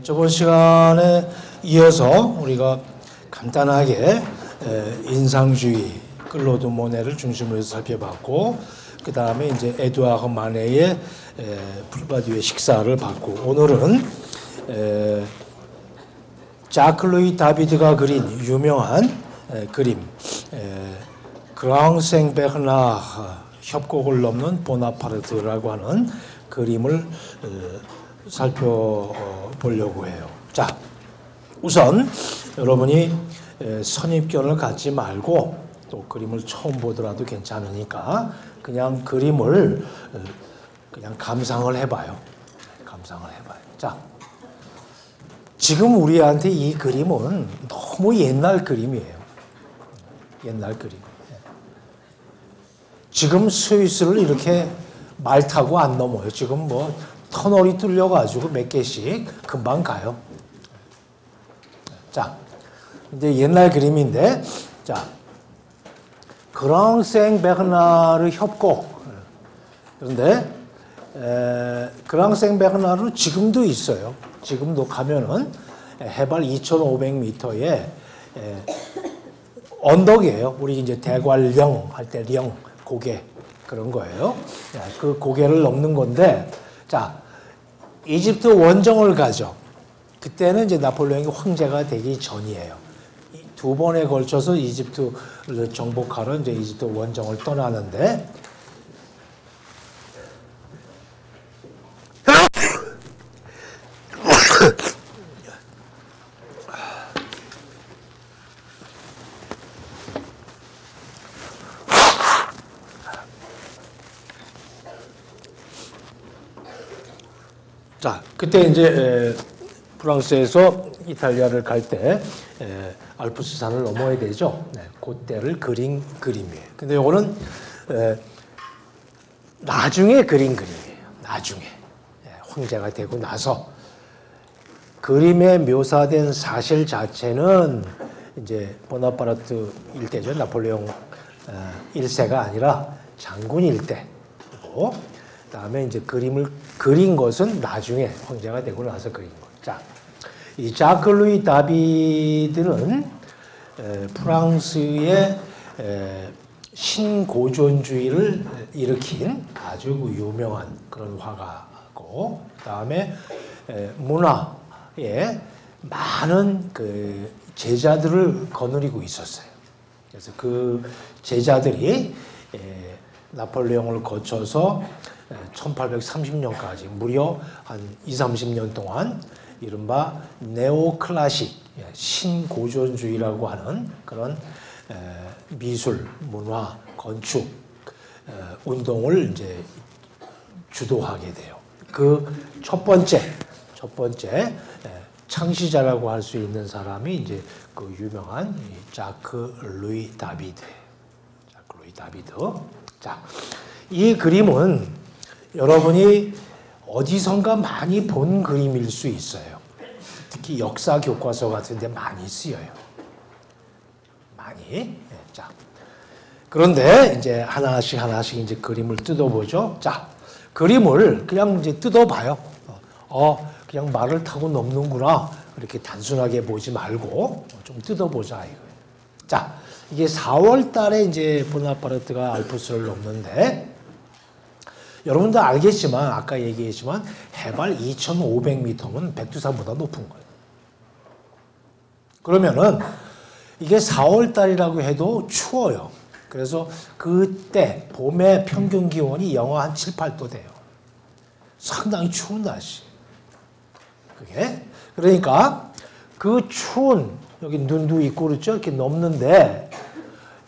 저번 시간에 이어서 우리가 간단하게 인상주의 클로드 모네를 중심으로 해서 살펴봤고, 그 다음에 이제 에두아르 마네의 불바디의 식사를 봤고, 오늘은 자크 루이 다비드가 그린 유명한 그림 그랑 생 베르나르 협곡을 넘는 보나파르트라고 하는 그림을 살펴보려고 해요. 자, 우선 여러분이 선입견을 갖지 말고 또 그림을 처음 보더라도 괜찮으니까 그냥 그림을 그냥 감상을 해봐요. 감상을 해봐요. 자, 지금 우리한테 이 그림은 너무 옛날 그림이에요. 옛날 그림. 지금 스위스를 이렇게 말 타고 안 넘어요. 지금 뭐 터널이 뚫려가지고 몇 개씩 금방 가요. 자, 이제 옛날 그림인데, 자, 그랑 생 베르나르 협곡. 그런데 그랑 생 베르나르 지금도 있어요. 지금도 가면은 해발 2,500m에 언덕이에요. 우리 이제 대관령 할 때 령 고개 그런 거예요. 그 고개를 넘는 건데, 자, 이집트 원정을 가죠. 그때는 이제 나폴레옹이 황제가 되기 전이에요. 두 번에 걸쳐서 이집트를 정복하러 이제 이집트 원정을 떠나는데, 자, 그때 이제 프랑스에서 이탈리아를 갈 때 알프스산을 넘어야 되죠. 네, 그때를 그린 그림이에요. 근데 이거는 나중에 그린 그림이에요. 나중에 황제가 되고 나서 그림에 묘사된 사실 자체는 이제 보나파르트 일대죠. 나폴레옹 1세가 아니라 장군 일대고, 그다음에 이제 그림을 그린 것은 나중에 황제가 되고 나서 그린 것. 자, 이 자크 루이 다비드는 프랑스의 신고전주의를 일으킨 아주 유명한 그런 화가고, 그다음에 문화에 많은 그 제자들을 거느리고 있었어요. 그래서 그 제자들이 나폴레옹을 거쳐서 1830년까지 무려 한 20-30년 동안 이른바 네오클래식, 신고전주의라고 하는 그런 미술, 문화, 건축 운동을 이제 주도하게 돼요. 그 첫 번째 창시자라고 할 수 있는 사람이 이제 그 유명한 자크 루이 다비드. 자크 루이 다비드. 자, 이 그림은 여러분이 어디선가 많이 본 그림일 수 있어요. 특히 역사 교과서 같은 데 많이 쓰여요. 많이. 자, 그런데 이제 하나씩 이제 그림을 뜯어보죠. 자, 그림을 그냥 이제 뜯어봐요. 그냥 말을 타고 넘는구나. 이렇게 단순하게 보지 말고 좀 뜯어보자 이거예요. 자, 이게 4월 달에 이제 보나파르트가 알프스를 넘는데, 여러분도 알겠지만 아까 얘기했지만 해발 2,500m면 백두산보다 높은 거예요. 그러면은 이게 4월 달이라고 해도 추워요. 그래서 그때 봄에 평균 기온이 영하 한 7, 8도 돼요. 상당히 추운 날씨. 그게 그러니까 그 추운, 여기 눈도 있고 그렇죠? 이렇게 넘는데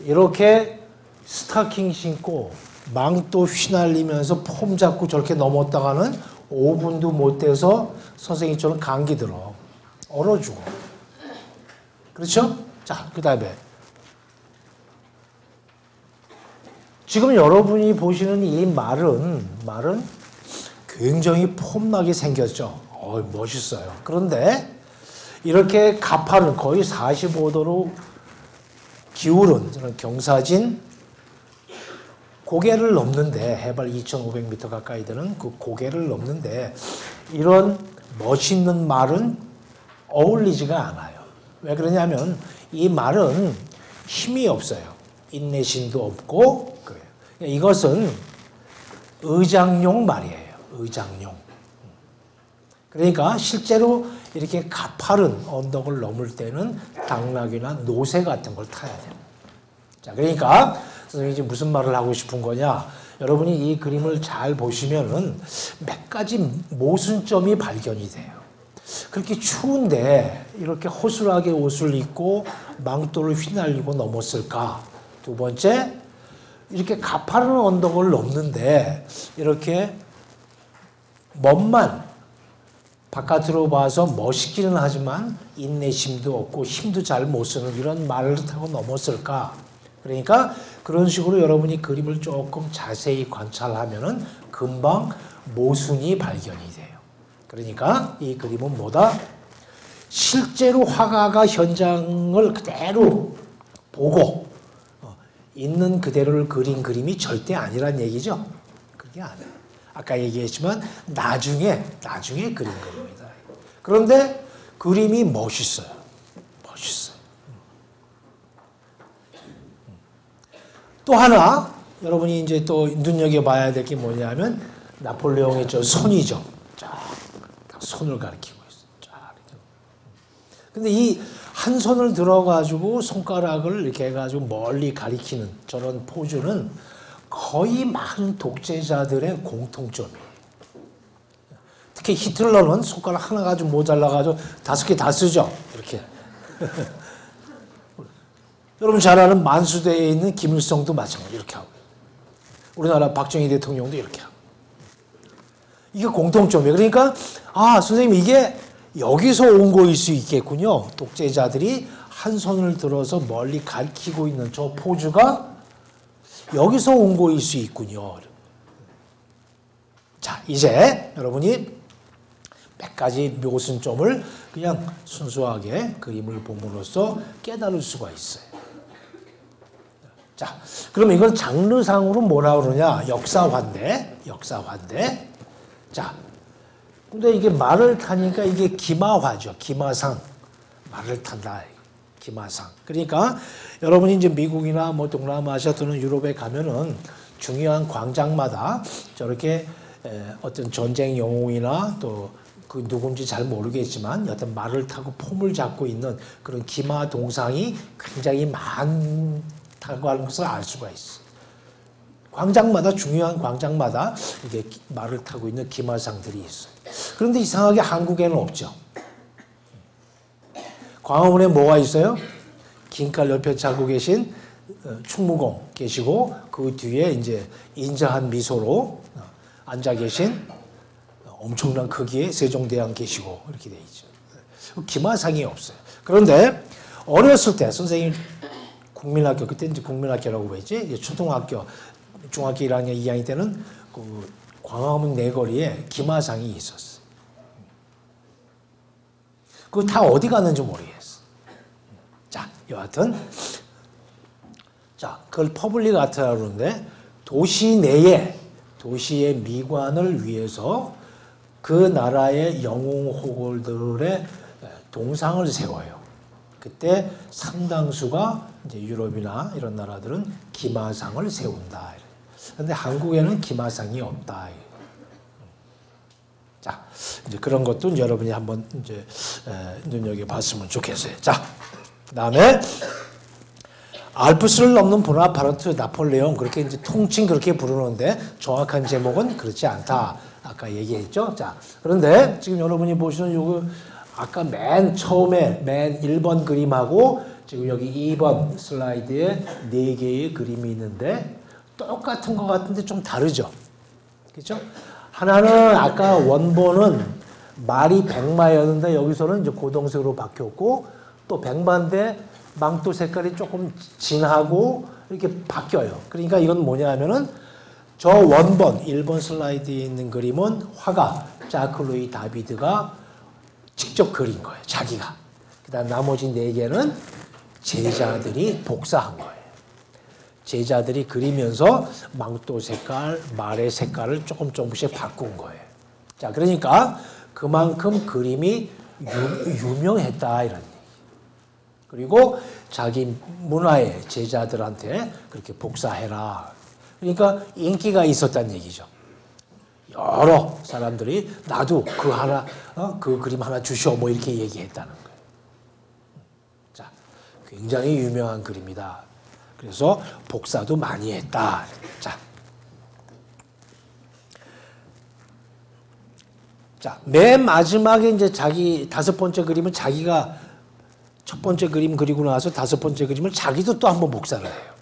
이렇게 스타킹 신고 망토 휘날리면서 폼 잡고 저렇게 넘었다가는 5분도 못 돼서 선생님처럼 감기 들어. 얼어 죽어. 그렇죠? 자, 그 다음에 지금 여러분이 보시는 이 말은 굉장히 폼나게 생겼죠. 멋있어요. 그런데 이렇게 가파른 거의 45도로 기울은 경사진 고개를 넘는데, 해발 2,500m 가까이 되는 그 고개를 넘는데 이런 멋있는 말은 어울리지가 않아요. 왜 그러냐면 이 말은 힘이 없어요. 인내심도 없고 그래요. 이것은 의장용 말이에요. 의장용. 그러니까 실제로 이렇게 가파른 언덕을 넘을 때는 당나귀나 노새 같은 걸 타야 돼요. 자, 그러니까 선생님이 지금 무슨 말을 하고 싶은 거냐? 여러분이 이 그림을 잘 보시면은 몇 가지 모순점이 발견이 돼요. 그렇게 추운데 이렇게 허술하게 옷을 입고 망토를 휘날리고 넘었을까? 두 번째, 이렇게 가파른 언덕을 넘는데 이렇게 멋만 바깥으로 봐서 멋있기는 하지만 인내심도 없고 힘도 잘 못 쓰는 이런 말을 타고 넘었을까? 그러니까 그런 식으로 여러분이 그림을 조금 자세히 관찰하면은 금방 모순이 발견이 돼요. 그러니까 이 그림은 뭐다? 실제로 화가가 현장을 그대로 보고 있는 그대로를 그린 그림이 절대 아니란 얘기죠. 그게 아니에요. 아까 얘기했지만 나중에 그린 그림이다. 그런데 그림이 멋있어요. 멋있어요. 또 하나 여러분이 이제 또 눈여겨봐야 될 게 뭐냐면 나폴레옹의 저 손이죠. 쫙 손을 가리키고 있어요. 쫙. 근데 이 한 손을 들어가지고 손가락을 이렇게 해가지고 멀리 가리키는 저런 포즈는 거의 많은 독재자들의 공통점이에요. 특히 히틀러는 손가락 하나 가지고 모자라가지고 5개 다 쓰죠. 이렇게. 여러분 잘 아는 만수대에 있는 김일성도 마찬가지 이렇게 하고. 우리나라 박정희 대통령도 이렇게 하고. 이게 공통점이에요. 그러니까 선생님 이게 여기서 온 거일 수 있겠군요. 독재자들이 한 손을 들어서 멀리 가리키고 있는 저 포즈가 여기서 온 거일 수 있군요. 자, 이제 여러분이 몇 가지 모순점을 그냥 순수하게 그림을 봄으로써 깨달을 수가 있어요. 자, 그럼 이걸 장르상으로 뭐라 그러냐? 역사환대. 자, 근데 이게 말을 타니까 이게 기마화죠. 기마상. 말을 탄다. 기마상. 그러니까 여러분이 이제 미국이나 뭐 동남아시아 또는 유럽에 가면은 중요한 광장마다 저렇게 어떤 전쟁 영웅이나 또 그 누군지 잘 모르겠지만 여튼 말을 타고 폼을 잡고 있는 그런 기마 동상이 굉장히 많다고 하는 것을 알 수가 있어. 광장마다 중요한 광장마다 이게 말을 타고 있는 기마상들이 있어요. 그런데 이상하게 한국에는 없죠. 광화문에 뭐가 있어요? 긴 칼 옆에 차고 계신 충무공 계시고 그 뒤에 이제 인자한 미소로 앉아 계신 엄청난 크기의 세종대왕 계시고 이렇게 돼 있죠. 기마상이 없어요. 그런데 어렸을 때 선생님 국민학교 그때 이제 국민학교라고 했지 초등학교 중학교 1학년 2학년 때는 그 광화문 내거리에 기마상이 있었어. 그거 다 어디 갔는지 모르겠어. 자, 여하튼 자, 그걸 퍼블릭 아트라고 그러는데 도시 내에 도시의 미관을 위해서 그 나라의 영웅호걸들의 동상을 세워요. 그때 상당수가 이제 유럽이나 이런 나라들은 기마상을 세운다. 그런데 한국에는 기마상이 없다. 자, 이제 그런 것도 여러분이 한번 이제 눈여겨봤으면 좋겠어요. 자, 그다음에 알프스를 넘는 보나파르트, 나폴레옹 그렇게 이제 통칭 그렇게 부르는데 정확한 제목은 그렇지 않다. 아까 얘기했죠. 자, 그런데 지금 여러분이 보시는 요거 아까 맨 처음에 맨 1번 그림하고 지금 여기 2번 슬라이드에 4개의 그림이 있는데 똑같은 것 같은데 좀 다르죠. 그렇죠? 하나는 아까 원본은 말이 백마였는데 여기서는 이제 고동색으로 바뀌었고 또 백마인데 망토 색깔이 조금 진하고 이렇게 바뀌어요. 그러니까 이건 뭐냐면은 저 원본 1번 슬라이드에 있는 그림은 화가 자크 루이 다비드가 직접 그린 거예요. 자기가. 그다음 나머지 4개는 제자들이 복사한 거예요. 제자들이 그리면서 망토 색깔, 말의 색깔을 조금씩 바꾼 거예요. 자, 그러니까 그만큼 그림이 유명했다 이런 얘기. 그리고 자기 문화의 제자들한테 그렇게 복사해라. 그러니까 인기가 있었다는 얘기죠. 여러 사람들이 나도 그 그림 하나 주시오 뭐 이렇게 얘기했다는 거예요. 자, 굉장히 유명한 그림이다. 그래서 복사도 많이 했다. 자, 맨 마지막에 이제 자기 5번째 그림은 자기가 첫 번째 그림 그리고 나서 5번째 그림을 자기도 또 한번 복사를 해요.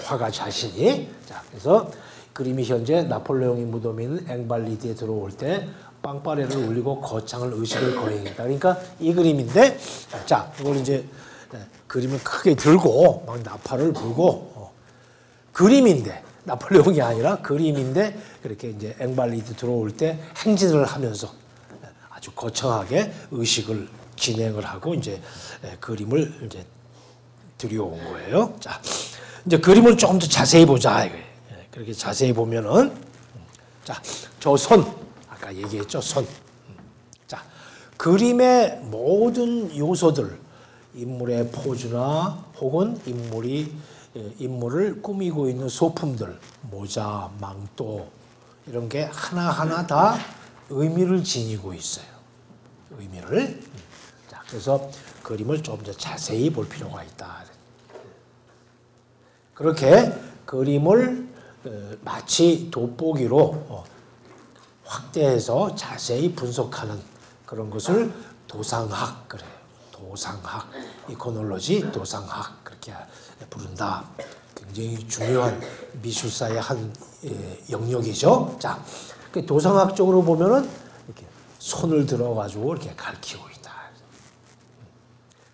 화가 자신이. 자, 그래서 그림이 현재 나폴레옹이 무덤에 있는 앵발리드에 들어올 때 빵빠레를 울리고 거창한 의식을 거행했다. 그러니까 이 그림인데, 자, 이걸 이제 그림을 크게 들고 막 나팔을 불고 그림인데 나폴레옹이 아니라 그림인데 그렇게 이제 앵발리드 들어올 때 행진을 하면서 아주 거창하게 의식을 진행을 하고 이제 그림을 이제 들여온 거예요. 자, 이제 그림을 조금 더 자세히 보자. 그렇게 자세히 보면은 자, 저 손 아까 얘기했죠, 손. 자, 그림의 모든 요소들, 인물의 포즈나 혹은 인물을 꾸미고 있는 소품들, 모자, 망토 이런 게 하나하나 다 의미를 지니고 있어요. 의미를. 자, 그래서 그림을 좀 더 자세히 볼 필요가 있다. 그렇게 그림을 마치 돋보기로 확대해서 자세히 분석하는 그런 것을 도상학 그래요. 도상학, 이코놀로지, 도상학 그렇게 부른다. 굉장히 중요한 미술사의 한 영역이죠. 자, 도상학적으로 보면은 이렇게 손을 들어가지고 이렇게 가리키고 있다.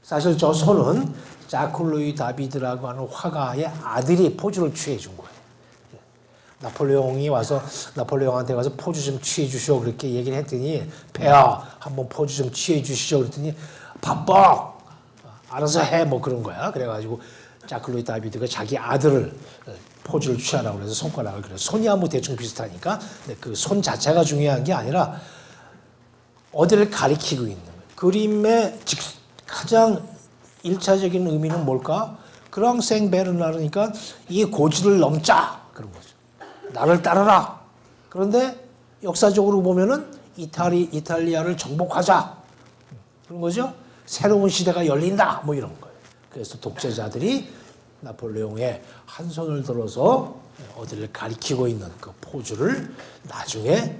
사실 저 손은 자클루이 다비드라고 하는 화가의 아들이 포즈를 취해 준 거예요. 나폴레옹이 와서 나폴레옹한테 가서 포즈 좀 취해 주시오 그렇게 얘기를 했더니 폐하 한번 포즈 좀 취해 주시죠 그랬더니 바빠 알아서 해 뭐 그런 거야. 그래가지고 자클루이 다비드가 자기 아들을 포즈를 취하라고 그래서 손가락을 그려. 손이야 뭐 대충 비슷하니까 그 손 자체가 중요한 게 아니라 어디를 가리키고 있는 거예요. 그림의 가장 1차적인 의미는 뭘까? 그랑생 베르나르니까 이 고지를 넘자 그런 거죠. 나를 따르라. 그런데 역사적으로 보면은 이탈리아를 정복하자 그런 거죠. 새로운 시대가 열린다 뭐 이런 거예요. 그래서 독재자들이 나폴레옹의 한 손을 들어서 어디를 가리키고 있는 그 포즈를 나중에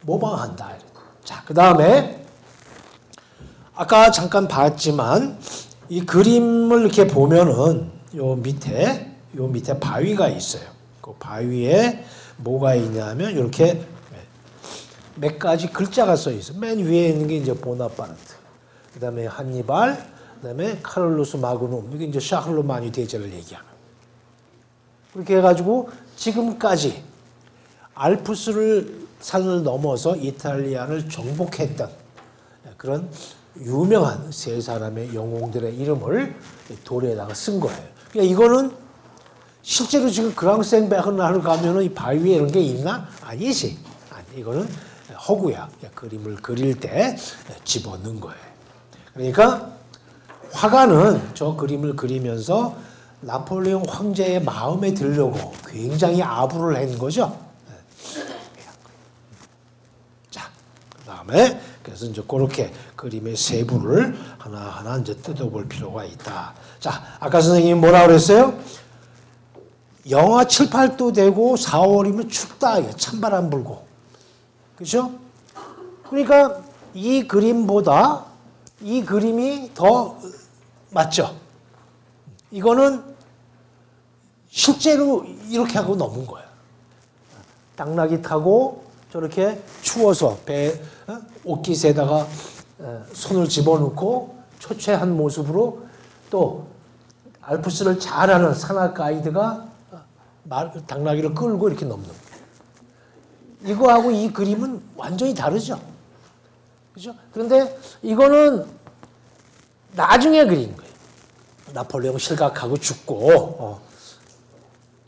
모방한다. 자, 그 다음에 아까 잠깐 봤지만 이 그림을 이렇게 보면은 요 밑에 바위가 있어요. 그 바위에 뭐가 있냐면 이렇게 몇 가지 글자가 써 있어요. 맨 위에 있는 게 이제 보나파르트, 그 다음에 한니발, 그 다음에 카를로스 마그눔, 이게 이제 샤를로마니 대제를 얘기하는. 그렇게 해가지고 지금까지 알프스를 산을 넘어서 이탈리아를 정복했던 그런 유명한 세 사람의 영웅들의 이름을 돌에다가 쓴 거예요. 그러니까 이거는 실제로 지금 그랑생 베르나르 가면은 이 바위에 이런 게 있나? 아니지. 아니, 이거는 허구야. 그림을 그릴 때 집어넣은 거예요. 그러니까 화가는 저 그림을 그리면서 나폴레옹 황제의 마음에 들려고 굉장히 아부를 한 거죠. 자, 그 다음에 그래서 이제 그렇게 그림의 세부를 하나하나 이제 뜯어볼 필요가 있다. 자, 아까 선생님이 뭐라 그랬어요? 영하 7, 8도 되고 4월이면 춥다. 찬바람 불고. 그죠? 그러니까 이 그림보다 이 그림이 더 맞죠? 이거는 실제로 이렇게 하고 넘은 거야. 당나귀 타고 저렇게 추워서 옷깃에다가 손을 집어넣고 초췌한 모습으로 또 알프스를 잘 아는 산악 가이드가 당나귀를 끌고 이렇게 넘는 거예요. 이거하고 이 그림은 완전히 다르죠. 그죠? 그런데 이거는 나중에 그린 거예요. 나폴레옹 실각하고 죽고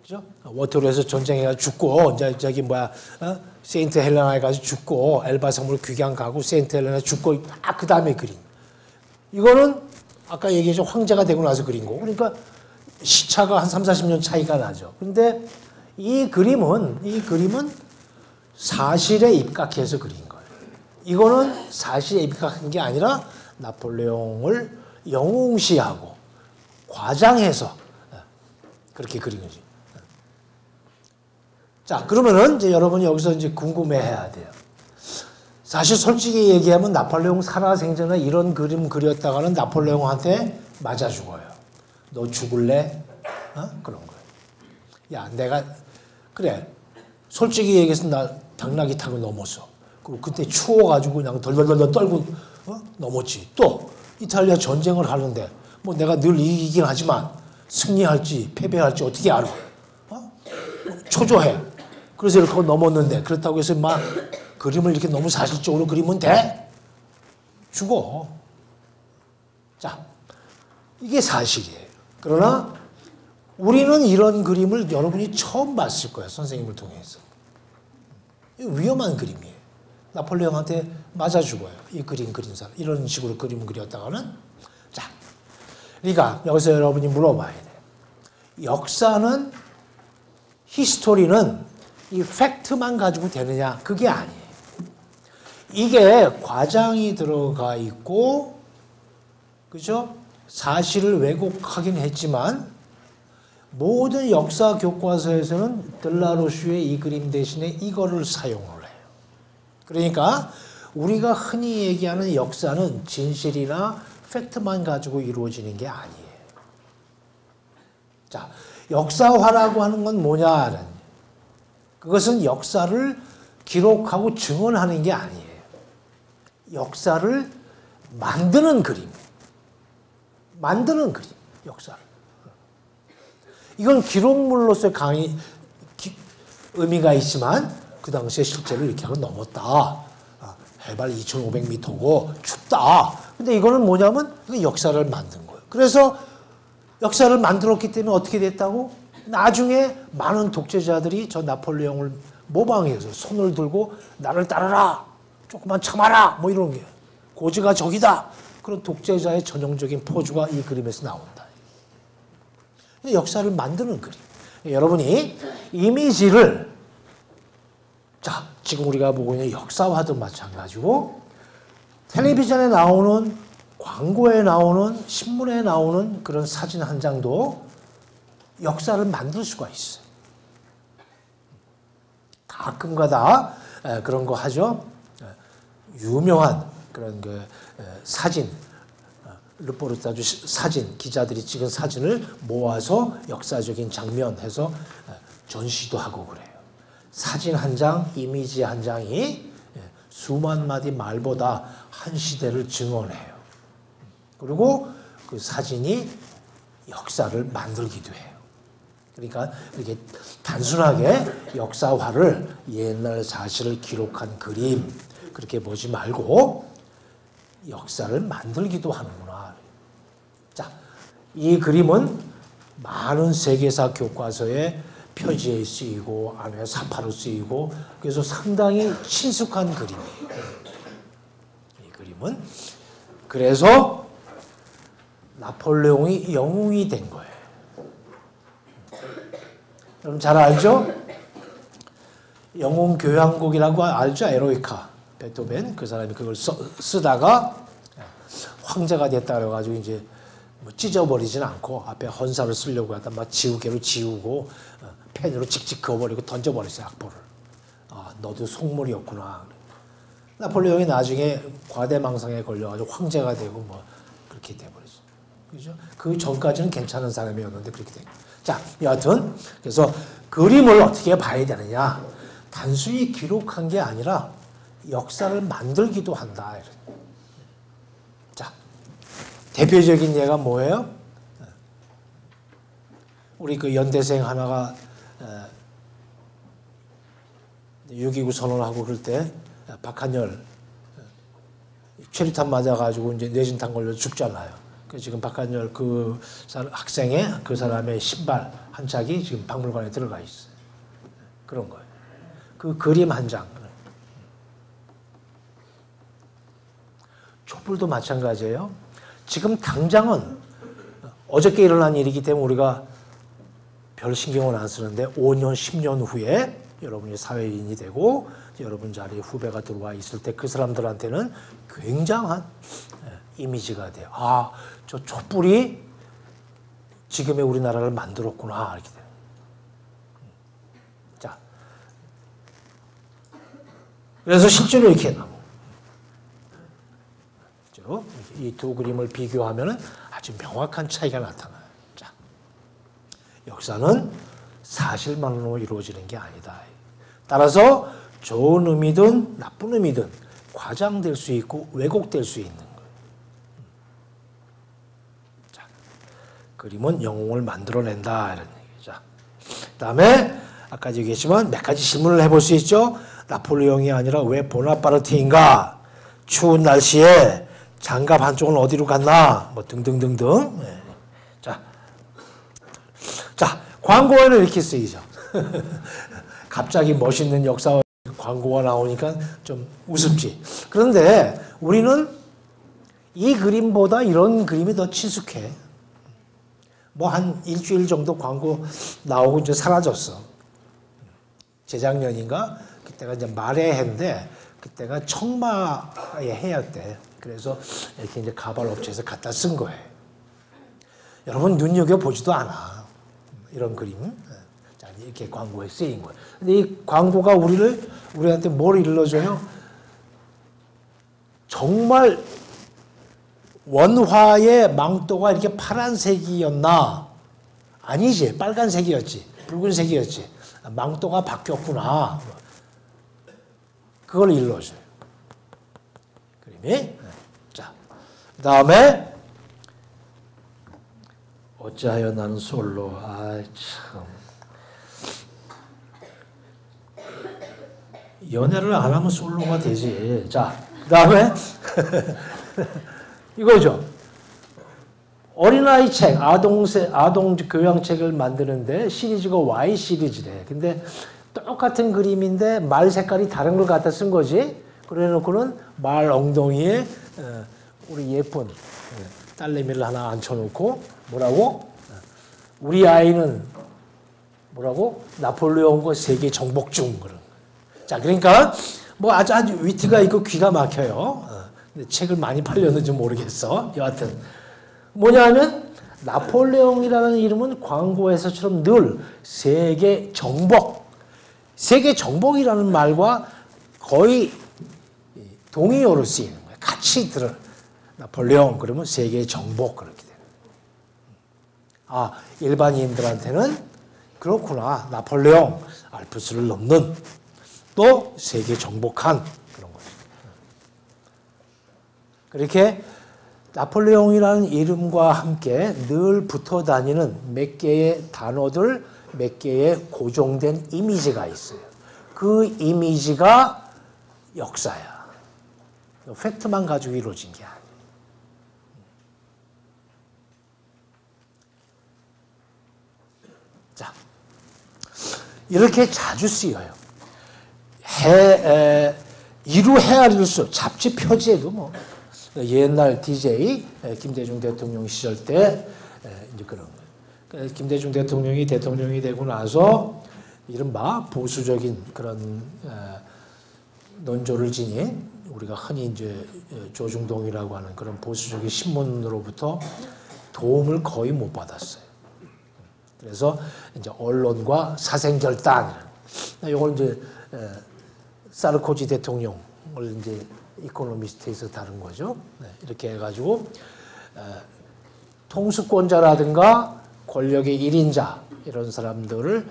그죠? 워터루에서 전쟁해가 죽고, 이제 저기 뭐야, 세인트 헬레나에 가서 죽고, 엘바 섬으로 귀경 가고, 세인트 헬레나 죽고, 그 다음에 그림. 이거는 아까 얘기했죠. 황제가 되고 나서 그린 거고. 그러니까 시차가 한 3, 40년 차이가 나죠. 근데 이 그림은 사실에 입각해서 그린 거예요. 이거는 사실에 입각한 게 아니라 나폴레옹을 영웅시하고 과장해서 그렇게 그린 거지. 자, 그러면은 이제 여러분이 여기서 이제 궁금해해야 돼요. 사실 솔직히 얘기하면 나폴레옹 살아생전에 이런 그림 그렸다가는 나폴레옹한테 맞아 죽어요. 너 죽을래? 그런 거예요. 야, 내가 그래. 솔직히 얘기해서 나 당나귀 타고 넘었어. 그때 추워가지고 그냥 덜덜덜 떨고 넘었지. 또 이탈리아 전쟁을 하는데 뭐 내가 늘 이기긴 하지만 승리할지 패배할지 어떻게 알아? 초조해. 그래서 이렇게 넘었는데 그렇다고 해서 막 그림을 이렇게 너무 사실적으로 그리면 돼? 죽어. 자, 이게 사실이에요. 그러나 우리는 이런 그림을 여러분이 처음 봤을 거예요. 선생님을 통해서. 위험한 그림이에요. 나폴레옹한테 맞아 죽어요. 이 그림 그린 사람. 이런 식으로 그림을 그렸다가는. 자, 그러니까 여기서 여러분이 물어봐야 돼요. 역사는, 히스토리는 이 팩트만 가지고 되느냐? 그게 아니에요. 이게 과장이 들어가 있고, 그죠? 사실을 왜곡하긴 했지만, 모든 역사 교과서에서는 들라로슈의 이 그림 대신에 이거를 사용을 해요. 그러니까 우리가 흔히 얘기하는 역사는 진실이나 팩트만 가지고 이루어지는 게 아니에요. 자, 역사화라고 하는 건 뭐냐? 그것은 역사를 기록하고 증언하는 게 아니에요. 역사를 만드는 그림. 만드는 그림, 역사를. 이건 기록물로서의 의미가 있지만 그 당시에 실제로 이렇게 하고 넘었다. 해발 2,500m고 춥다. 근데 이거는 뭐냐면 역사를 만든 거예요. 그래서 역사를 만들었기 때문에 어떻게 됐다고? 나중에 많은 독재자들이 저 나폴레옹을 모방해서 손을 들고 나를 따르라. 조금만 참아라. 뭐 이런 게. 고지가 적이다. 그런 독재자의 전형적인 포즈가 이 그림에서 나온다. 역사를 만드는 그림. 여러분이 이미지를, 자, 지금 우리가 보고 있는 역사화도 마찬가지고 텔레비전에 나오는, 광고에 나오는, 신문에 나오는 그런 사진 한 장도 역사를 만들 수가 있어요. 가끔가다 그런 거 하죠. 유명한 그런 그 사진, 르포르타주 사진, 기자들이 찍은 사진을 모아서 역사적인 장면 해서 전시도 하고 그래요. 사진 한 장, 이미지 한 장이 수만 마디 말보다 한 시대를 증언해요. 그리고 그 사진이 역사를 만들기도 해요. 그러니까 이렇게 단순하게 역사화를 옛날 사실을 기록한 그림 그렇게 보지 말고 역사를 만들기도 하는구나. 자, 이 그림은 많은 세계사 교과서에 표지에 쓰이고 안에 사파로 쓰이고 그래서 상당히 친숙한 그림이에요. 이 그림은 그래서 나폴레옹이 영웅이 된 거예요. 여러분 잘 알죠? 영웅 교향곡이라고 알죠? 에로이카. 베토벤 그 사람이 그걸 쓰다가 황제가 됐다 그래가지고 이제 뭐 찢어버리진 않고 앞에 헌사를 쓰려고 하다 막 지우개로 지우고 펜으로 찍찍 그어버리고 던져버렸어요. 악보를. 아, 너도 속물이었구나. 나폴레옹이 나중에 과대망상에 걸려가지고 황제가 되고 뭐 그렇게 돼버렸어요. 그죠? 그 전까지는 괜찮은 사람이었는데 그렇게 된 거예요. 자, 여하튼 그래서 그림을 어떻게 봐야 되느냐? 단순히 기록한 게 아니라 역사를 만들기도 한다. 자, 대표적인 예가 뭐예요? 우리 그 연대생 하나가 6.29 선언하고 그럴 때 박한열 최루탄 맞아가지고 이제 뇌진탕 걸려 죽잖아요. 지금 박한열 그 학생의 그 사람의 신발 한 짝이 지금 박물관에 들어가 있어요. 그런 거예요. 그 그림 한 장. 촛불도 마찬가지예요. 지금 당장은 어저께 일어난 일이기 때문에 우리가 별 신경을 안 쓰는데 5년, 10년 후에 여러분이 사회인이 되고 여러분 자리에 후배가 들어와 있을 때 그 사람들한테는 굉장한 이미지가 돼요. 아, 저 촛불이 지금의 우리나라를 만들었구나. 이렇게 돼요. 자, 그래서 실제로 이렇게 나와요. 이 두 그림을 비교하면 아주 명확한 차이가 나타나요. 자, 역사는 사실만으로 이루어지는 게 아니다. 따라서 좋은 의미든 나쁜 의미든 과장될 수 있고 왜곡될 수 있는 거예요. 자, 그림은 영웅을 만들어낸다 이런 얘기죠. 그다음에 아까 얘기했지만 몇 가지 질문을 해볼 수 있죠. 나폴레옹이 아니라 왜 보나파르트인가? 추운 날씨에 장갑 한쪽은 어디로 갔나? 뭐 등등등등. 네. 자, 광고에는 이렇게 쓰이죠. 갑자기 멋있는 역사 광고가 나오니까 좀 우습지. 그런데 우리는 이 그림보다 이런 그림이 더 친숙해. 뭐 한 일주일 정도 광고 나오고 이제 사라졌어. 재작년인가? 그때가 이제 말의 해인데 그때가 청마의 해야 때. 그래서 이렇게 이제 가발 업체에서 갖다 쓴 거예요. 여러분 눈여겨 보지도 않아. 이런 그림. 자, 이렇게 광고에 쓰인 거예요. 근데 이 광고가 우리한테 뭘 일러줘요? 정말 원화의 망토가 이렇게 파란색이었나? 아니지. 빨간색이었지. 붉은색이었지. 망토가 바뀌었구나. 그걸 일러줘요. 그림이. 자, 그 다음에 어찌하여 나는 솔로. 아, 참. 연애를 안 하면 솔로가 되지. 자, 그 다음에 이거죠. 어린아이 책, 아동 교양책을 만드는데 시리즈가 Y 시리즈래. 근데 똑같은 그림인데 말 색깔이 다른 걸 갖다 쓴 거지. 그래 놓고는 말 엉덩이에 우리 예쁜 딸내미를 하나 앉혀놓고 뭐라고? 우리 아이는 뭐라고? 나폴레옹과 세계 정복 중. 그런. 자, 그러니까 뭐 아주 위트가 있고 귀가 막혀요. 근데 책을 많이 팔렸는지 모르겠어. 여하튼 뭐냐면 나폴레옹이라는 이름은 광고에서처럼 늘 세계 정복, 세계 정복이라는 말과 거의 동의어로 쓰이는 거예요. 같이 들어. 나폴레옹 그러면 세계 정복 그렇게 돼요. 아, 일반인들한테는 그렇구나. 나폴레옹 알프스를 넘는 또 세계 정복한 그런 거죠. 그렇게 나폴레옹이라는 이름과 함께 늘 붙어 다니는 몇 개의 단어들, 몇 개의 고정된 이미지가 있어요. 그 이미지가 역사야. 팩트만 가지고 이루어진 게 아니에요. 자, 이렇게 자주 쓰여요. 이루 헤아릴 수, 잡지 표지에도 뭐, 옛날 DJ, 김대중 대통령 시절 때, 이제 그런 거예요. 김대중 대통령이 되고 나서, 이른바 보수적인 그런, 논조를 지닌, 우리가 흔히 이제 조중동이라고 하는 그런 보수적인 신문으로부터 도움을 거의 못 받았어요. 그래서 이제 언론과 사생결단, 이걸 이제, 사르코지 대통령을 이제 이코노미스트에서 다룬 거죠. 네, 이렇게 해가지고 통수권자라든가 권력의 1인자 이런 사람들을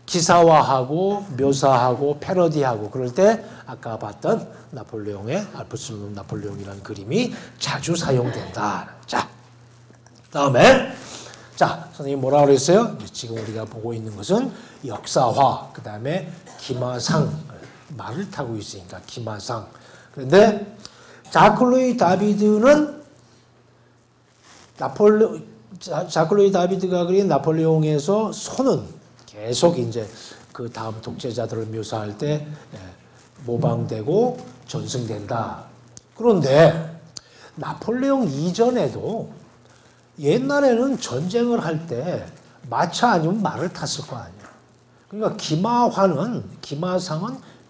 기사화하고 묘사하고 패러디하고 그럴 때 아까 봤던 나폴레옹의 알프스 나폴레옹이라는 그림이 자주 사용된다. 자, 다음에 자, 선생님이 뭐라고 그랬어요? 지금 우리가 보고 있는 것은 역사화, 그 다음에 기마상, 말을 타고 있으니까 기마상. 그런데 자클 루이 다비드는 자클로이 다비드가 그린 나폴레옹에서 손은 계속 이제 그 다음 독재자들을 묘사할 때 모방되고 전승된다. 그런데 나폴레옹 이전에도 옛날에는 전쟁을 할 때 마차 아니면 말을 탔을 거 아니에요. 그러니까 기마상은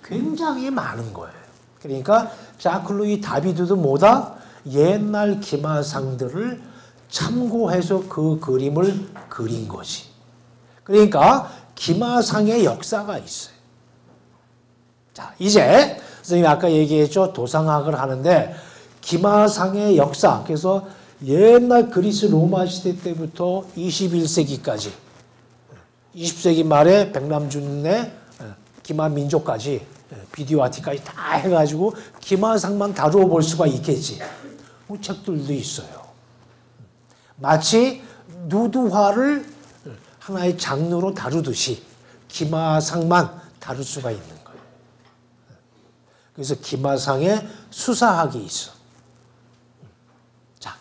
굉장히 많은 거예요. 그러니까 자클로이 다비드도 뭐다? 옛날 기마상들을 참고해서 그 그림을 그린 거지. 그러니까 기마상의 역사가 있어요. 자, 이제 선생님이 아까 얘기했죠. 도상학을 하는데 기마상의 역사, 그래서 옛날 그리스 로마 시대 때부터 21세기까지 20세기 말에 백남준의 기마민족까지 비디오 아티까지 다 해가지고 기마상만 다루어 볼 수가 있겠지. 책들도 있어요. 마치 누드화를 하나의 장르로 다루듯이 기마상만 다룰 수가 있는 거예요. 그래서 기마상의 수사학이 있어. 자,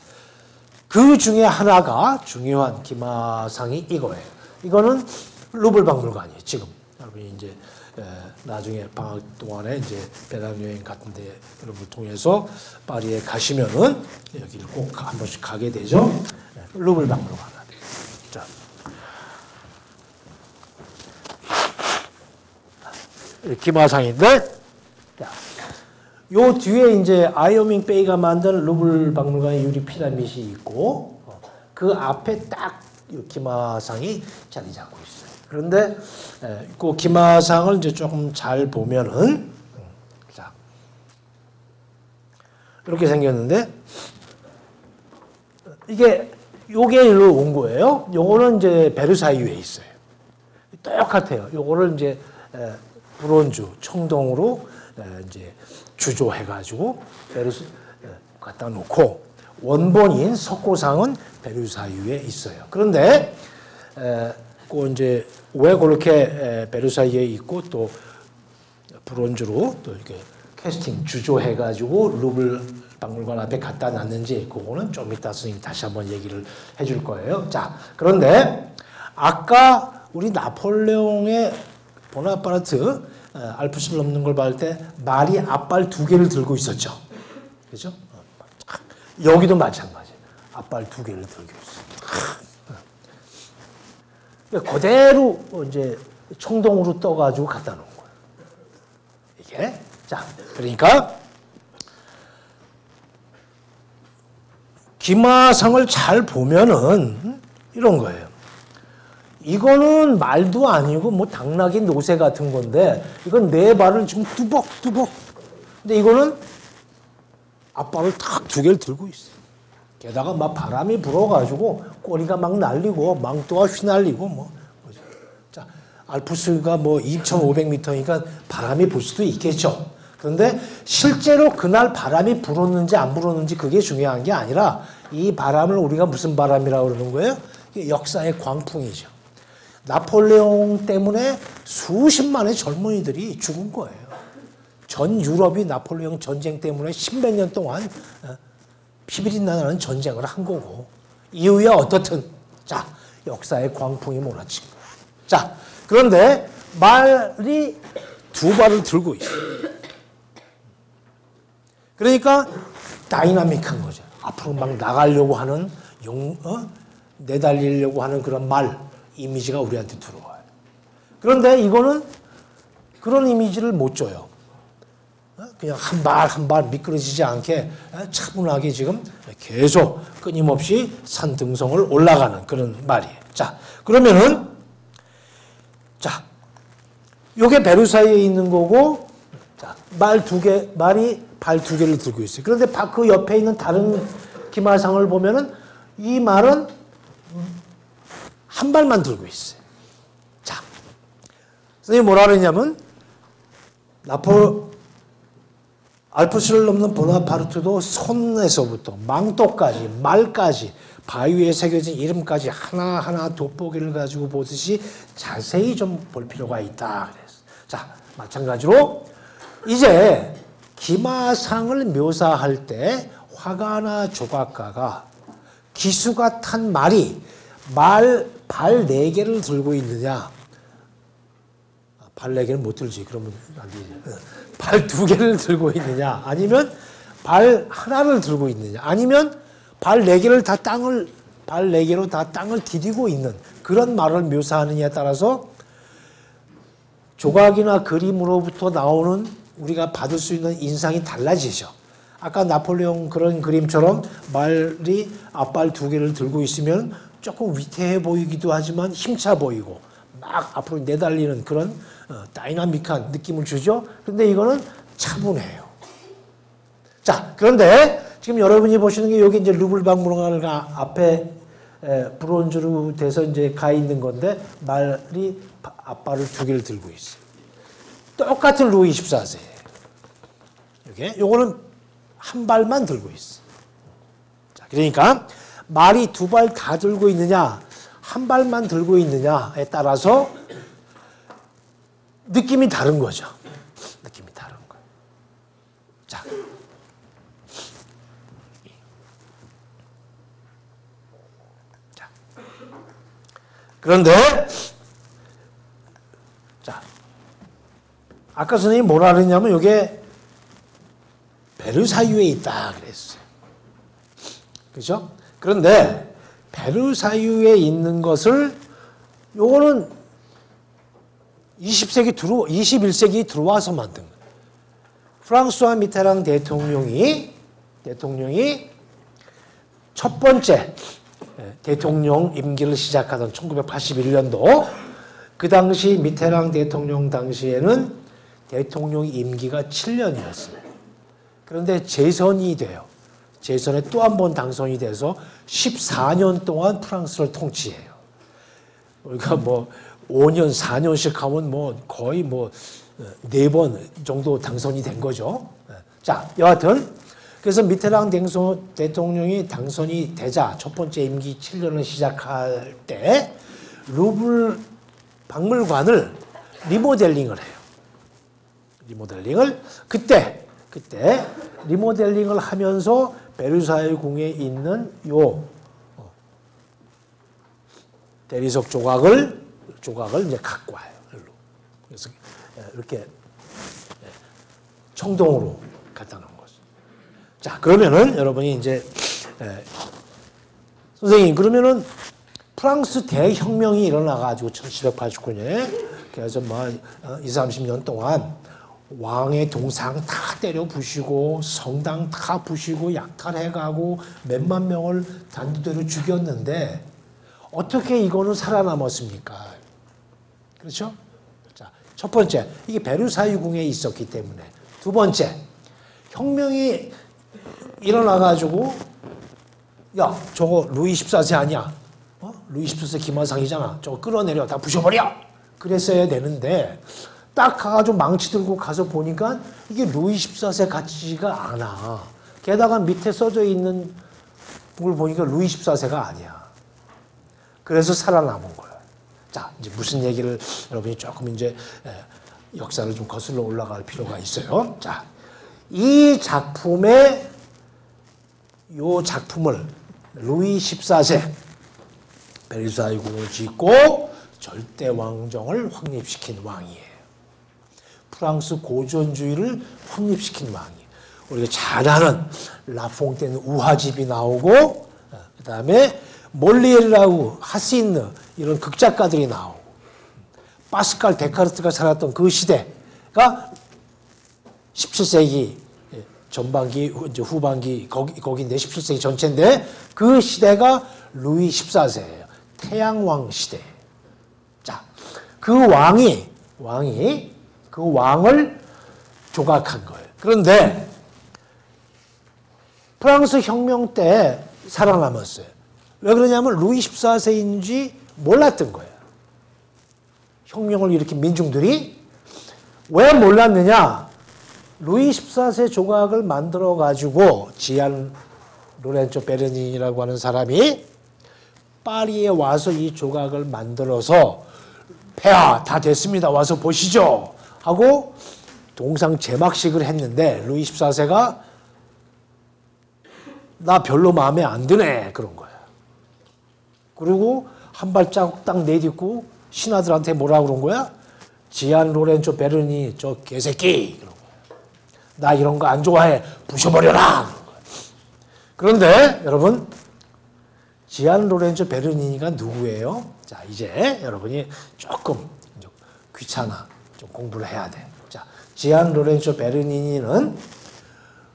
그 중에 하나가 중요한 기마상이 이거예요. 이거는 루블 박물관이에요. 지금 여러분이 이제 나중에 방학 동안에 이제 배낭여행 같은데 여러분을 통해서 파리에 가시면은 여기를 꼭 한 번씩 가게 되죠. 루블 박물관. 자, 기마상인데, 요 뒤에 이제 아이오밍 베이가 만든 루블 박물관의 유리 피라밋이 있고, 그 앞에 딱 기마상이 자리 잡고 있어요. 그런데 그 기마상을 이제 조금 잘 보면은, 자, 이렇게 생겼는데, 요게 일로 온 거예요. 요거는 이제 베르사유에 있어요. 똑같아요. 요거를 이제 브론즈 청동으로 이제 주조해가지고 갖다 놓고 원본인 석고상은 베르사유에 있어요. 그런데 그 이제 왜 그렇게 베르사유에 있고 또 브론즈로 또 이렇게 캐스팅 주조해가지고 루블 박물관 앞에 갖다 놨는지 그거는 좀 이따 선생님이 다시 한번 얘기를 해줄 거예요. 자, 그런데 아까 우리 나폴레옹의 보나파르트 알프스를 넘는 걸 볼 때 말이 앞발 2개를 들고 있었죠. 그죠? 여기도 마찬가지예요. 앞발 2개를 들고 있어요. 그대로 이제 청동으로 떠가지고 갖다 놓은 거예요. 이게. 자, 그러니까 기마상을 잘 보면은 이런 거예요. 이거는 말도 아니고 뭐 당나귀 노새 같은 건데 이건 네 발을 지금 뚜벅뚜벅. 근데 이거는 앞발을 탁 2개를 들고 있어요. 게다가 막 바람이 불어가지고 꼬리가 막 날리고 망토가 휘날리고 뭐. 자, 알프스가 뭐 2,500m니까 바람이 불 수도 있겠죠. 그런데 실제로 그날 바람이 불었는지 안 불었는지 그게 중요한 게 아니라 이 바람을 우리가 무슨 바람이라고 그러는 거예요? 역사의 광풍이죠. 나폴레옹 때문에 수십만의 젊은이들이 죽은 거예요. 전 유럽이 나폴레옹 전쟁 때문에 10몇 년 동안 피비린 나는 전쟁을 한 거고 이후에 어떻든 자 역사의 광풍이 몰아친 거예요. 자 그런데 말이 2발을 들고 있어요. 그러니까 다이나믹한 거죠. 앞으로 막 나가려고 하는 내달리려고 하는 그런 말 이미지가 우리한테 들어와요. 그런데 이거는 그런 이미지를 못 줘요. 그냥 한 발 한 발 미끄러지지 않게 차분하게 지금 계속 끊임없이 산 등성을 올라가는 그런 말이에요. 자, 그러면은 자, 요게 베르사유에 있는 거고 자, 말이 발 2개를 들고 있어요. 그런데 그 옆에 있는 다른 기마상을 보면은 이 말은 한 발만 들고 있어요. 자, 선생님이 뭐라 그러냐면 알프스를 넘는 보나파르트도 손에서부터 망토까지 말까지 바위에 새겨진 이름까지 하나하나 돋보기를 가지고 보듯이 자세히 좀 볼 필요가 있다. 그랬어요. 자, 마찬가지로 이제 기마상을 묘사할 때 화가나 조각가가 기수가 탄 말이 발 4개를 들고 있느냐. 발 4개는 못 들지. 그러면 안 되지. 발 2개를 들고 있느냐. 아니면 발 하나를 들고 있느냐. 아니면 발 4개를 다 발 4개로 다 땅을 디디고 있는 그런 말을 묘사하느냐에 따라서 조각이나 그림으로부터 나오는 우리가 받을 수 있는 인상이 달라지죠. 아까 나폴레옹 그런 그림처럼 말이 앞발 2개를 들고 있으면 조금 위태해 보이기도 하지만 힘차 보이고 막 앞으로 내달리는 그런 다이나믹한 느낌을 주죠. 그런데 이거는 차분해요. 자, 그런데 지금 여러분이 보시는 게 여기 이제 루브르 박물관 앞에 브론즈로 돼서 이제 가 있는 건데 말이 앞발을 2개를 들고 있어요. 똑같은 루이 14세예요. 요거는 한 발만 들고 있어. 자, 그러니까 말이 2발 다 들고 있느냐, 한 발만 들고 있느냐에 따라서 느낌이 다른 거죠. 느낌이 다른 거예요. 자. 그런데, 자. 아까 선생님이 뭐라 그랬냐면 이게 베르사유에 있다 그랬어요. 그죠? 그런데 베르사유에 있는 것을 요거는 21세기 들어와서 만든 거예요. 프랑스와 미테랑 대통령이 첫 번째 대통령 임기를 시작하던 1981년도 그 당시 미테랑 대통령 당시에는 대통령 임기가 7년이었어요. 그런데 재선이 돼요. 재선에 또 한 번 당선이 돼서 14년 동안 프랑스를 통치해요. 우리가 뭐 5년, 4년씩 하면 뭐 거의 뭐 4번 정도 당선이 된 거죠. 자, 여하튼 그래서 미테랑 대통령이 당선이 되자 첫 번째 임기 7년을 시작할 때 루브르 박물관을 리모델링을 해요. 리모델링을 그때 리모델링을 하면서 베르사유 궁에 있는 요 대리석 조각을 이제 갖고 와요. 그래서 이렇게 청동으로 갖다 놓은 거죠. 자, 그러면은 여러분이 이제 선생님 그러면은 프랑스 대혁명이 일어나가지고 1789년에 그래서 뭐 20-30년 동안 왕의 동상 다 때려 부시고 성당 다 부시고 약탈해가고 몇만 명을 단두대로 죽였는데 어떻게 이거는 살아남았습니까? 그렇죠? 자, 첫 번째, 이게 베르사유 궁에 있었기 때문에. 두 번째, 혁명이 일어나가지고 야, 저거 루이 14세 아니야? 루이 14세 김한상이잖아. 저거 끌어내려. 다 부셔버려! 그랬어야 되는데 딱 가가지고 망치 들고 가서 보니까 이게 루이 14세 같지가 않아. 게다가 밑에 써져 있는 걸 보니까 루이 14세가 아니야. 그래서 살아남은 거야. 자, 이제 무슨 얘기를 여러분이 조금 이제 역사를 좀 거슬러 올라갈 필요가 있어요. 자, 이 작품의 요 작품을 루이 14세 베르사유 궁을 짓고 절대 왕정을 확립시킨 왕이에요. 프랑스 고전주의를 확립시킨 왕이에요. 우리가 잘 아는 라퐁테는 우화집이 나오고 그 다음에 몰리에르라고 하시느 이런 극작가들이 나오고 파스칼 데카르트가 살았던 그 시대가 17세기 전반기 이제 후반기 거기인데 17세기 전체인데 그 시대가 루이 14세예요. 태양왕 시대. 자, 그 왕이 그 왕을 조각한 거예요. 그런데 프랑스 혁명 때 살아남았어요. 왜 그러냐면 루이 14세인지 몰랐던 거예요. 혁명을 일으킨 민중들이 왜 몰랐느냐? 루이 14세 조각을 만들어 가지고 지안 로렌조 베르닌이라고 하는 사람이 파리에 와서 이 조각을 만들어서 폐하 다 됐습니다. 와서 보시죠. 하고 동상 제막식을 했는데 루이 14세가 나 별로 마음에 안 드네. 그런 거야. 그리고 한 발자국 딱 내딛고 신하들한테 뭐라 그런 거야? 지안 로렌조 베르니 저 개새끼 그런 거야. 나 이런 거 안 좋아해. 부셔버려라. 그런 거야. 그런데 여러분 지안 로렌조 베르니니가 누구예요? 자 이제 여러분이 조금 귀찮아. 좀 공부를 해야 돼. 자 지안 로렌조 베르니니는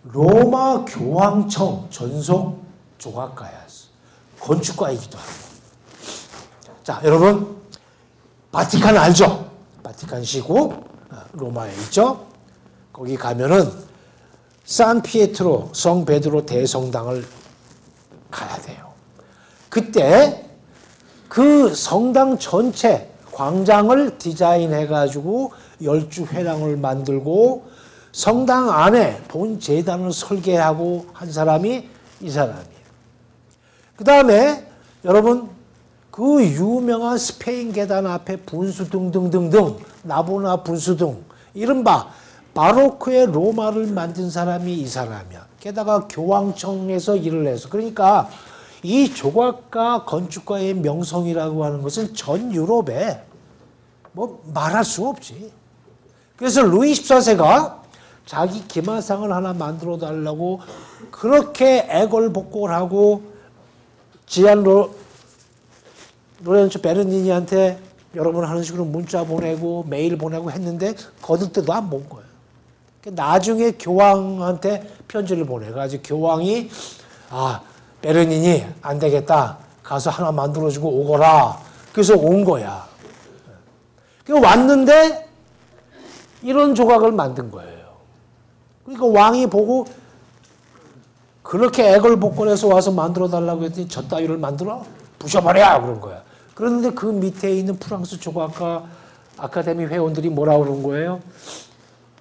로마 교황청 전속 조각가였어. 건축가이기도 하고. 자 여러분 바티칸 알죠? 바티칸시고 로마에 있죠? 거기 가면은 산피에트로 성 베드로 대성당을 가야 돼요. 그때 그 성당 전체 광장을 디자인해가지고 열주회랑을 만들고 성당 안에 본 제단을 설계하고 한 사람이 이 사람이에요. 그 다음에 여러분 그 유명한 스페인 계단 앞에 분수 등등등등 나보나 분수 등 이른바 바로크의 로마를 만든 사람이 이 사람이야. 게다가 교황청에서 일을 해서 그러니까 이 조각가 건축가의 명성이라고 하는 것은 전 유럽에 뭐 말할 수 없지. 그래서 루이 14세가 자기 기마상을 하나 만들어 달라고 그렇게 애걸복걸 하고 지안 로렌조 베르니니한테 여러분 하는 식으로 문자 보내고 메일 보내고 했는데 거들떠도 안 본 거예요. 나중에 교황한테 편지를 보내가지고 교황이 베르니니 안 되겠다. 가서 하나 만들어주고 오거라. 그래서 온 거야. 왔는데 이런 조각을 만든 거예요. 그러니까 왕이 보고 그렇게 애걸복걸해서 와서 만들어 달라고 했더니 저 따위를 만들어? 부셔버려! 그런 거야. 그런데 그 밑에 있는 프랑스 조각가 아카데미 회원들이 뭐라 그런 거예요?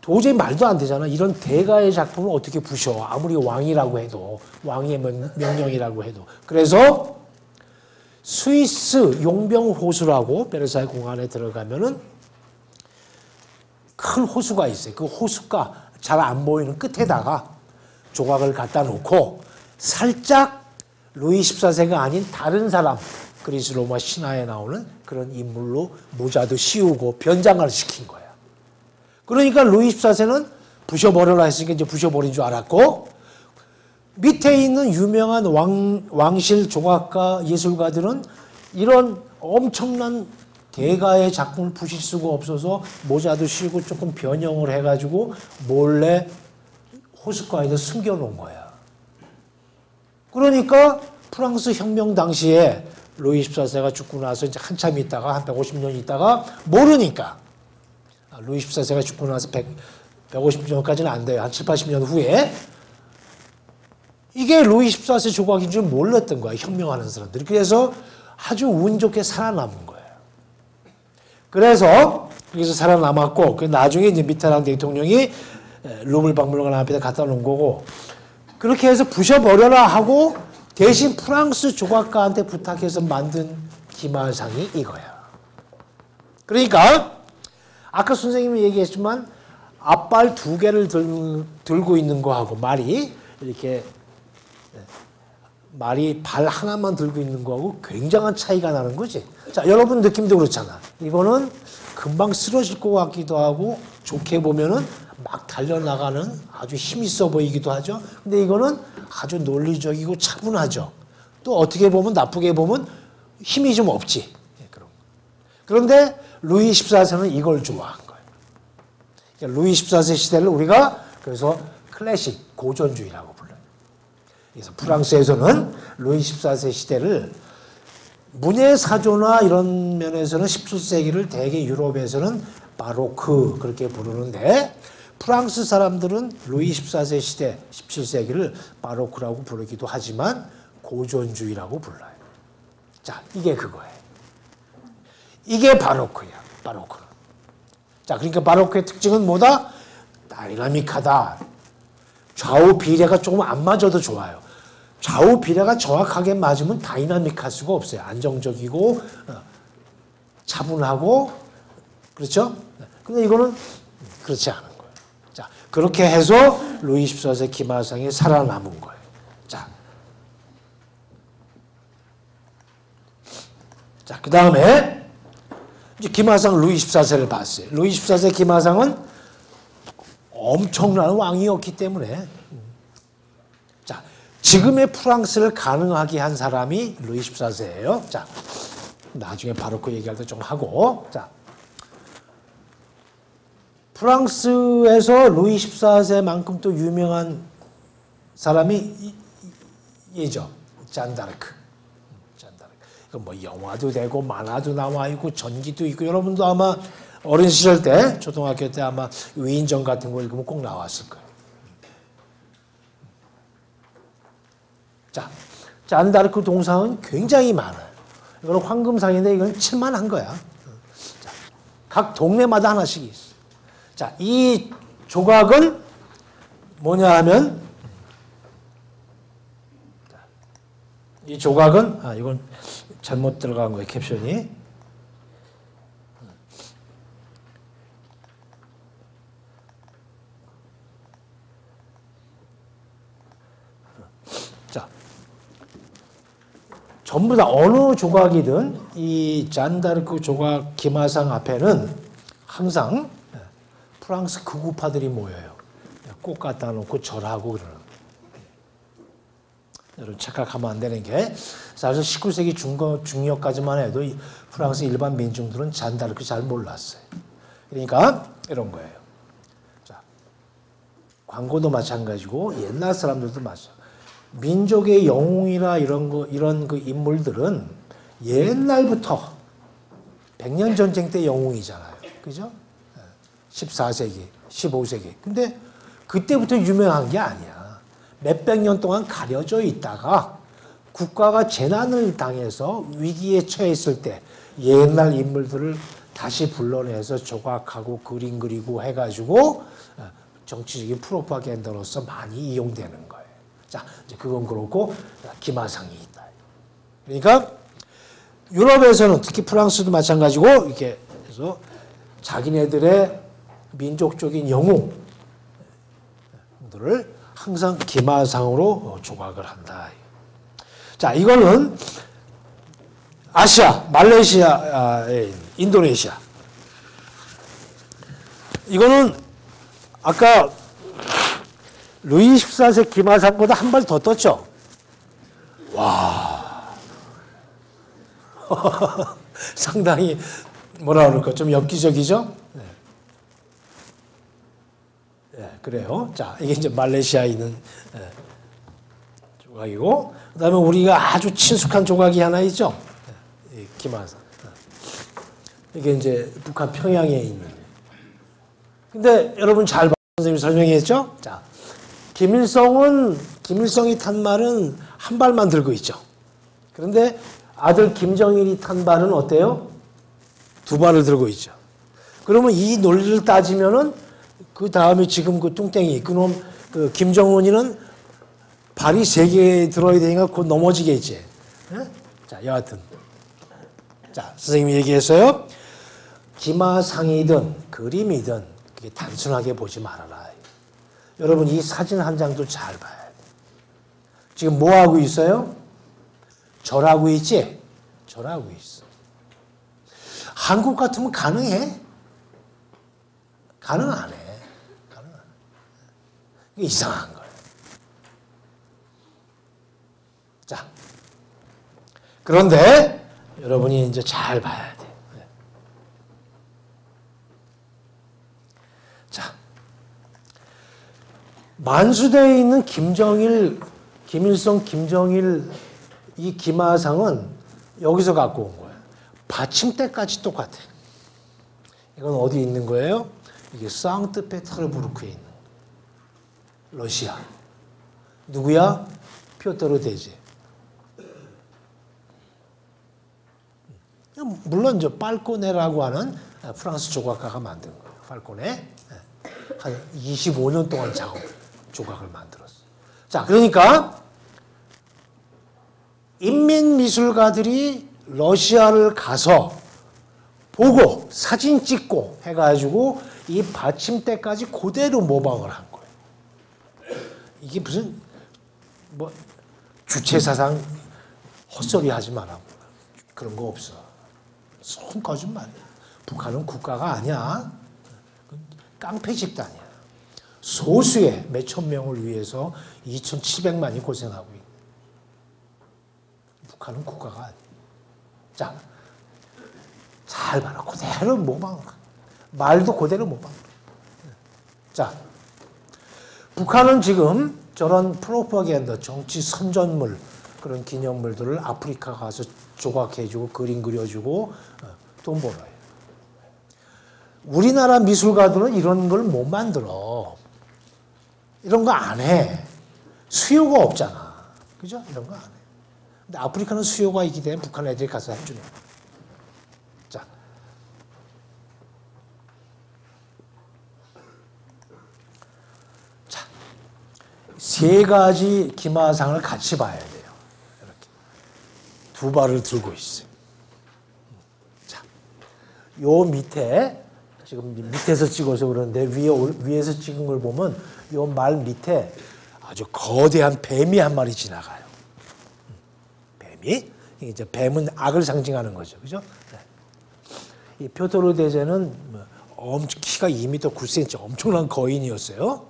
도저히 말도 안 되잖아. 이런 대가의 작품을 어떻게 부셔. 아무리 왕이라고 해도. 왕의 명령이라고 해도. 그래서 스위스 용병호수라고 베르사유 공항에 들어가면은 큰 호수가 있어요. 그 호수가 잘 안 보이는 끝에다가 조각을 갖다 놓고 살짝 루이 14세가 아닌 다른 사람 그리스 로마 신화에 나오는 그런 인물로 모자도 씌우고 변장을 시킨 거야. 그러니까 루이 14세는 부셔버려라 했으니까 이제 부셔버린 줄 알았고 밑에 있는 유명한 왕실 조각가 예술가들은 이런 엄청난 대가의 작품을 부실 수가 없어서 모자도 씌우고 조금 변형을 해가지고 몰래 호숫가에다 숨겨놓은 거야. 그러니까 프랑스 혁명 당시에 루이 14세가 죽고 나서 이제 한참 있다가 한 150년 있다가 모르니까 루이 14세가 죽고 나서 150년까지는 안 돼요. 한 7, 80년 후에 이게 루이 14세 조각인 줄 몰랐던 거야. 혁명하는 사람들이. 그래서 아주 운 좋게 살아남은 거예요. 그래서 여기서 살아남았고 나중에 이제 미테랑 대통령이 루블 박물관 앞에다 갖다 놓은 거고 그렇게 해서 부셔버려라 하고 대신 프랑스 조각가한테 부탁해서 만든 기마상이 이거야. 그러니까 아까 선생님이 얘기했지만 앞발 2개를 들고 있는 거하고 말이 이렇게 말이 발 하나만 들고 있는 거하고 굉장한 차이가 나는 거지. 자, 여러분 느낌도 그렇잖아. 이거는 금방 쓰러질 것 같기도 하고 좋게 보면은 막 달려나가는 아주 힘 있어 보이기도 하죠. 근데 이거는 아주 논리적이고 차분하죠. 또 어떻게 보면 나쁘게 보면 힘이 좀 없지. 그런데 루이 14세는 이걸 좋아한 거예요. 그러니까 루이 14세 시대를 우리가 그래서 클래식 고전주의라고 불러요. 그래서 프랑스에서는 루이 14세 시대를 문예사조나 이런 면에서는 17세기를 대개 유럽에서는 바로크 그렇게 부르는데 프랑스 사람들은 루이 14세 시대 17세기를 바로크라고 부르기도 하지만 고전주의라고 불러요. 자, 이게 그거예요. 이게 바로크야. 바로크는. 자, 그러니까 바로크의 특징은 뭐다? 다이나믹하다. 좌우 비례가 조금 안 맞아도 좋아요. 좌우 비례가 정확하게 맞으면 다이나믹할 수가 없어요. 안정적이고 차분하고 그렇죠? 근데 이거는 그렇지 않은 거예요. 자, 그렇게 해서 루이 14세 기마상이 살아남은 거예요. 자, 자, 그 다음에 이제 김하상 루이 14세를 봤어요. 루이 14세 김하상은 엄청난 왕이었기 때문에 자, 지금의 프랑스를 가능하게 한 사람이 루이 14세예요. 자, 나중에 바로크 얘기할 때 좀 하고 자, 프랑스에서 루이 14세만큼 또 유명한 사람이 얘죠. 잔다르크. 이건 뭐 영화도 되고 만화도 나와 있고 전기도 있고 여러분도 아마 어린 시절 때 초등학교 때 아마 위인전 같은 거 읽으면 꼭 나왔을 거예요. 자, 잔다르크 동상은 굉장히 많아요. 이거는 황금상인데 이건 칠만한 거야. 자, 각 동네마다 하나씩 있어. 자, 이 조각은 뭐냐 하면 이 조각은 이건 잘못 들어간 거예요. 캡션이. 자, 전부 다 어느 조각이든 이 잔다르크 조각 김하상 앞에는 항상 프랑스 극우파들이 모여요. 꽃 갖다 놓고 절하고 그러는. 여러분 착각하면 안 되는 게 사실 19세기 중역까지만 해도 프랑스 일반 민중들은 잔다르크 잘 몰랐어요. 그러니까 이런 거예요. 자, 광고도 마찬가지고 옛날 사람들도 마찬가지고 민족의 영웅이나 이런 그 인물들은 옛날부터 100년 전쟁 때 영웅이잖아요. 그죠? 14세기, 15세기. 근데 그때부터 유명한 게 아니야. 몇백 년 동안 가려져 있다가 국가가 재난을 당해서 위기에 처했을 때 옛날 인물들을 다시 불러내서 조각하고 그림 그리고 해가지고 정치적인 프로파간다로서 많이 이용되는 거예요. 자, 이제 그건 그렇고 김하상이 있다. 그러니까 유럽에서는 특히 프랑스도 마찬가지고 이렇게 해서 자기네들의 민족적인 영웅들을 항상 김하상으로 조각을 한다. 자, 이거는 아시아, 말레이시아, 인도네시아. 이거는 아까 루이 14세 김하상보다 한 발 더 떴죠? 와. 상당히 뭐라 그럴까? 좀 엽기적이죠? 네. 네, 그래요. 자, 이게 이제 말레이시아에 있는 조각이고, 그 다음에 우리가 아주 친숙한 조각이 하나 있죠? 네, 김하상. 이게 이제 북한 평양에 있는. 근데 여러분 잘 봐. 선생님이 설명했죠? 자, 김일성이 탄 말은 한 발만 들고 있죠. 그런데 아들 김정일이 탄 발은 어때요? 두 발을 들고 있죠. 그러면 이 논리를 따지면은 그 다음에 지금 그 뚱땡이 그놈 그 김정은이는 발이 세 개 들어야 되니까 곧 넘어지겠지. 네? 자, 여하튼 자, 선생님이 얘기했어요. 김하상이든 그림이든 그게 단순하게 보지 말아라. 여러분 이 사진 한 장도 잘 봐야 돼. 지금 뭐 하고 있어요? 절하고 있지? 절하고 있어. 한국 같으면 가능해? 가능 안 해. 가능 안 해. 이게 이상한 거예요. 자, 그런데 여러분이 이제 잘 봐야 돼. 자, 만수대에 있는 김일성, 김정일 이 김하상은 여기서 갖고 온 거예요. 받침대까지 똑같아. 이건 어디 있는 거예요? 이게 상트페테르부르크에 있는 러시아. 누구야? 피오토르 대제. 물론 저 팔코네라고 하는 프랑스 조각가가 만든 거예요. 팔코네. 한 25년 동안 조각을 만들었어. 자, 그러니까 인민미술가들이 러시아를 가서 보고 사진 찍고 해가지고 이 받침대까지 그대로 모방을 한 거예요. 이게 무슨 뭐 주체사상 헛소리 하지 마라. 그런 거 없어. 손 거짓말이야. 북한은 국가가 아니야. 깡패 집단이야. 소수의 몇천 명을 위해서 2,700만이 고생하고 있는. 북한은 국가가 아니야. 자, 잘 봐라. 그대로 모방. 말도 그대로 모방. 자, 북한은 지금 저런 프로파간다, 정치 선전물, 그런 기념물들을 아프리카 가서 조각해주고 그림 그려주고 돈 벌어요. 우리나라 미술가들은 이런 걸 못 만들어. 이런 거 안 해. 수요가 없잖아. 그죠? 이런 거 안 해. 근데 아프리카는 수요가 있기 때문에 북한 애들이 가서 해주는 거야. 자. 자. 세 가지 기마상을 같이 봐야 돼요. 이렇게. 두 발을 들고 있어요. 자. 요 밑에 지금 밑에서 찍어서 그러는데 위에서 찍은 걸 보면 요 말 밑에 아주 거대한 뱀이 한 마리 지나가요. 뱀이 이제 뱀은 악을 상징하는 거죠, 그죠? 이 표토르 대제는 키가 2m 9cm 엄청난 거인이었어요.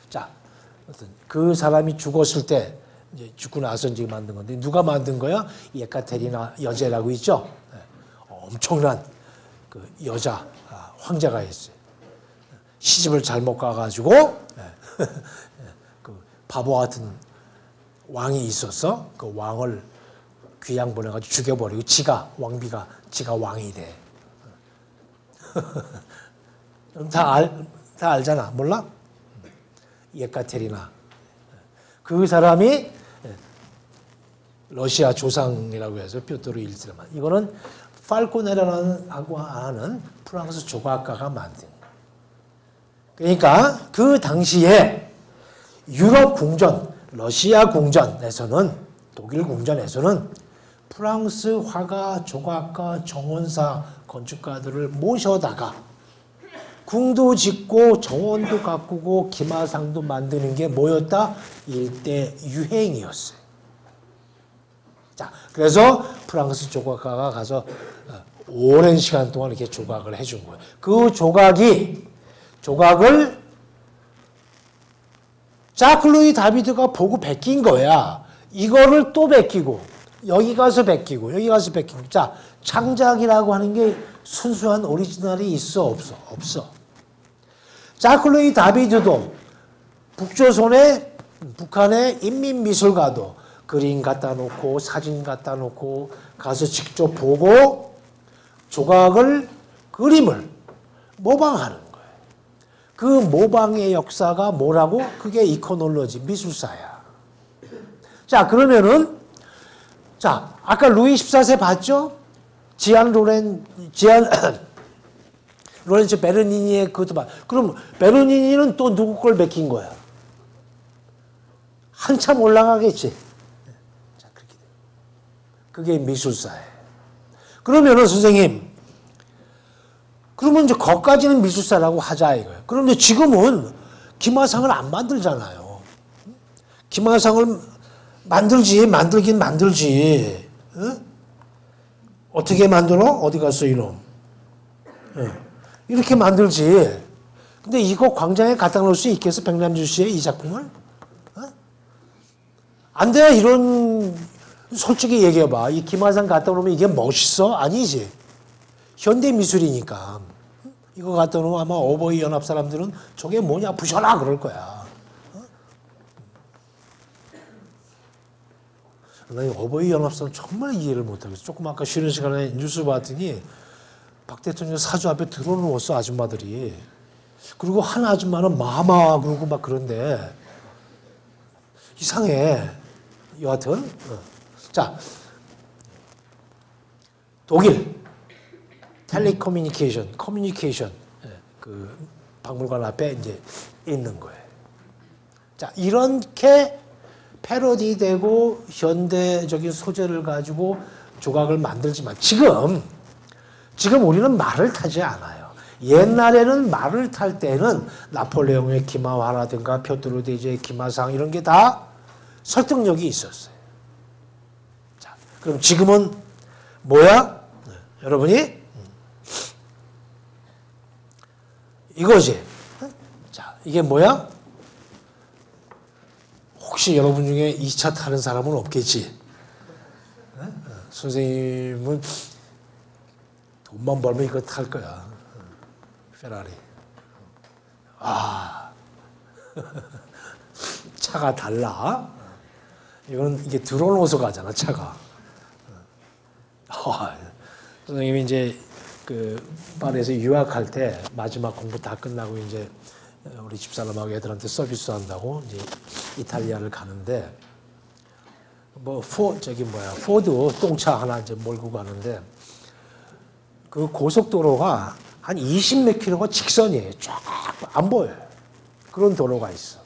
자, 그 사람이 죽었을 때 이제 죽고 나서 이제 만든 건데 누가 만든 거야? 예카테리나 여제라고 있죠. 엄청난 그 여자 황제가 있어요. 시집을 잘못 가가지고 그 바보 같은 왕이 있어서 그 왕을 귀양 보내가지고 죽여버리고 왕비가 지가 왕이 돼. 다 알잖아. 몰라? 예카테리나. 그 사람이 러시아 조상이라고 해서 뾰토르 1세만. 이거는 팔코네라고 하는 프랑스 조각가가 만든. 그러니까 그 당시에 유럽 궁전, 러시아 궁전에서는, 독일 궁전에서는 프랑스 화가, 조각가, 정원사, 건축가들을 모셔다가 궁도 짓고 정원도 가꾸고 기마상도 만드는 게 뭐였다? 일대 유행이었어요. 자, 그래서 프랑스 조각가가 가서 오랜 시간 동안 이렇게 조각을 해준 거예요. 그 조각을 자크 루이 다비드가 보고 베낀 거야. 이거를 또 베끼고, 여기 가서 베끼고, 여기 가서 베끼고. 자, 창작이라고 하는 게 순수한 오리지널이 있어, 없어? 없어. 자크 루이 다비드도 북조선의, 북한의 인민미술가도 그림 갖다 놓고, 사진 갖다 놓고, 가서 직접 보고, 그림을 모방하는 거예요. 그 모방의 역사가 뭐라고? 그게 이코놀로지, 미술사야. 자, 그러면은, 자, 아까 루이 14세 봤죠? 로렌조 베르니니의 그것도 봐. 그럼 베르니니는 또 누구 걸 베낀 거야? 한참 올라가겠지. 자, 그렇게 돼. 그게 미술사예요. 그러면은 선생님, 그러면 이제 거기까지는 미술사라고 하자 이거예요. 그런데 지금은 기마상을 안 만들잖아요. 기마상을 만들긴 만들지. 어? 어떻게 만들어? 어디 갔어 이놈? 이렇게 만들지. 근데 이거 광장에 갖다 놓을 수 있겠어? 백남주 씨의 이 작품을? 어? 안 돼. 이런 솔직히 얘기해봐. 이 기마상 갖다 놓으면 이게 멋있어? 아니지. 현대 미술이니까. 이거 갖다 놓으면 아마 어버이 연합 사람들은 저게 뭐냐 부셔라 그럴 거야. 나 어버이 연합 사람 정말 이해를 못하겠어. 조금 아까 쉬는 시간에 뉴스 봤더니 박 대통령 사주 앞에 들어놓았어 아줌마들이. 그리고 한 아줌마는 마마 그러고 막 그런데 이상해. 여하튼 자 독일 커뮤니케이션 그 박물관 앞에 이제 있는 거예요. 자, 이렇게 패러디되고 현대적인 소재를 가지고 조각을 만들지만 지금 우리는 말을 타지 않아요. 옛날에는 말을 탈 때는 나폴레옹의 기마화라든가 뾰토르 대제의 기마상 이런 게 다 설득력이 있었어요. 자, 그럼 지금은 뭐야? 여러분이 이거지. 자, 이게 뭐야? 혹시 여러분 중에 이 차 타는 사람은 없겠지? 선생님은 돈만 벌면 이거 탈 거야. 페라리. 아, 차가 달라. 이거는 이게 들어놓아서 가잖아, 차가. 선생님이 이제 그 파리에서 유학할 때 마지막 공부 다 끝나고 이제 우리 집사람하고 애들한테 서비스 한다고 이제 이탈리아를 가는데 포드 똥차 하나 이제 몰고 가는데 그 고속도로가 한 20 몇 킬로가 직선이에요. 쫙 안 보여요. 그런 도로가 있어.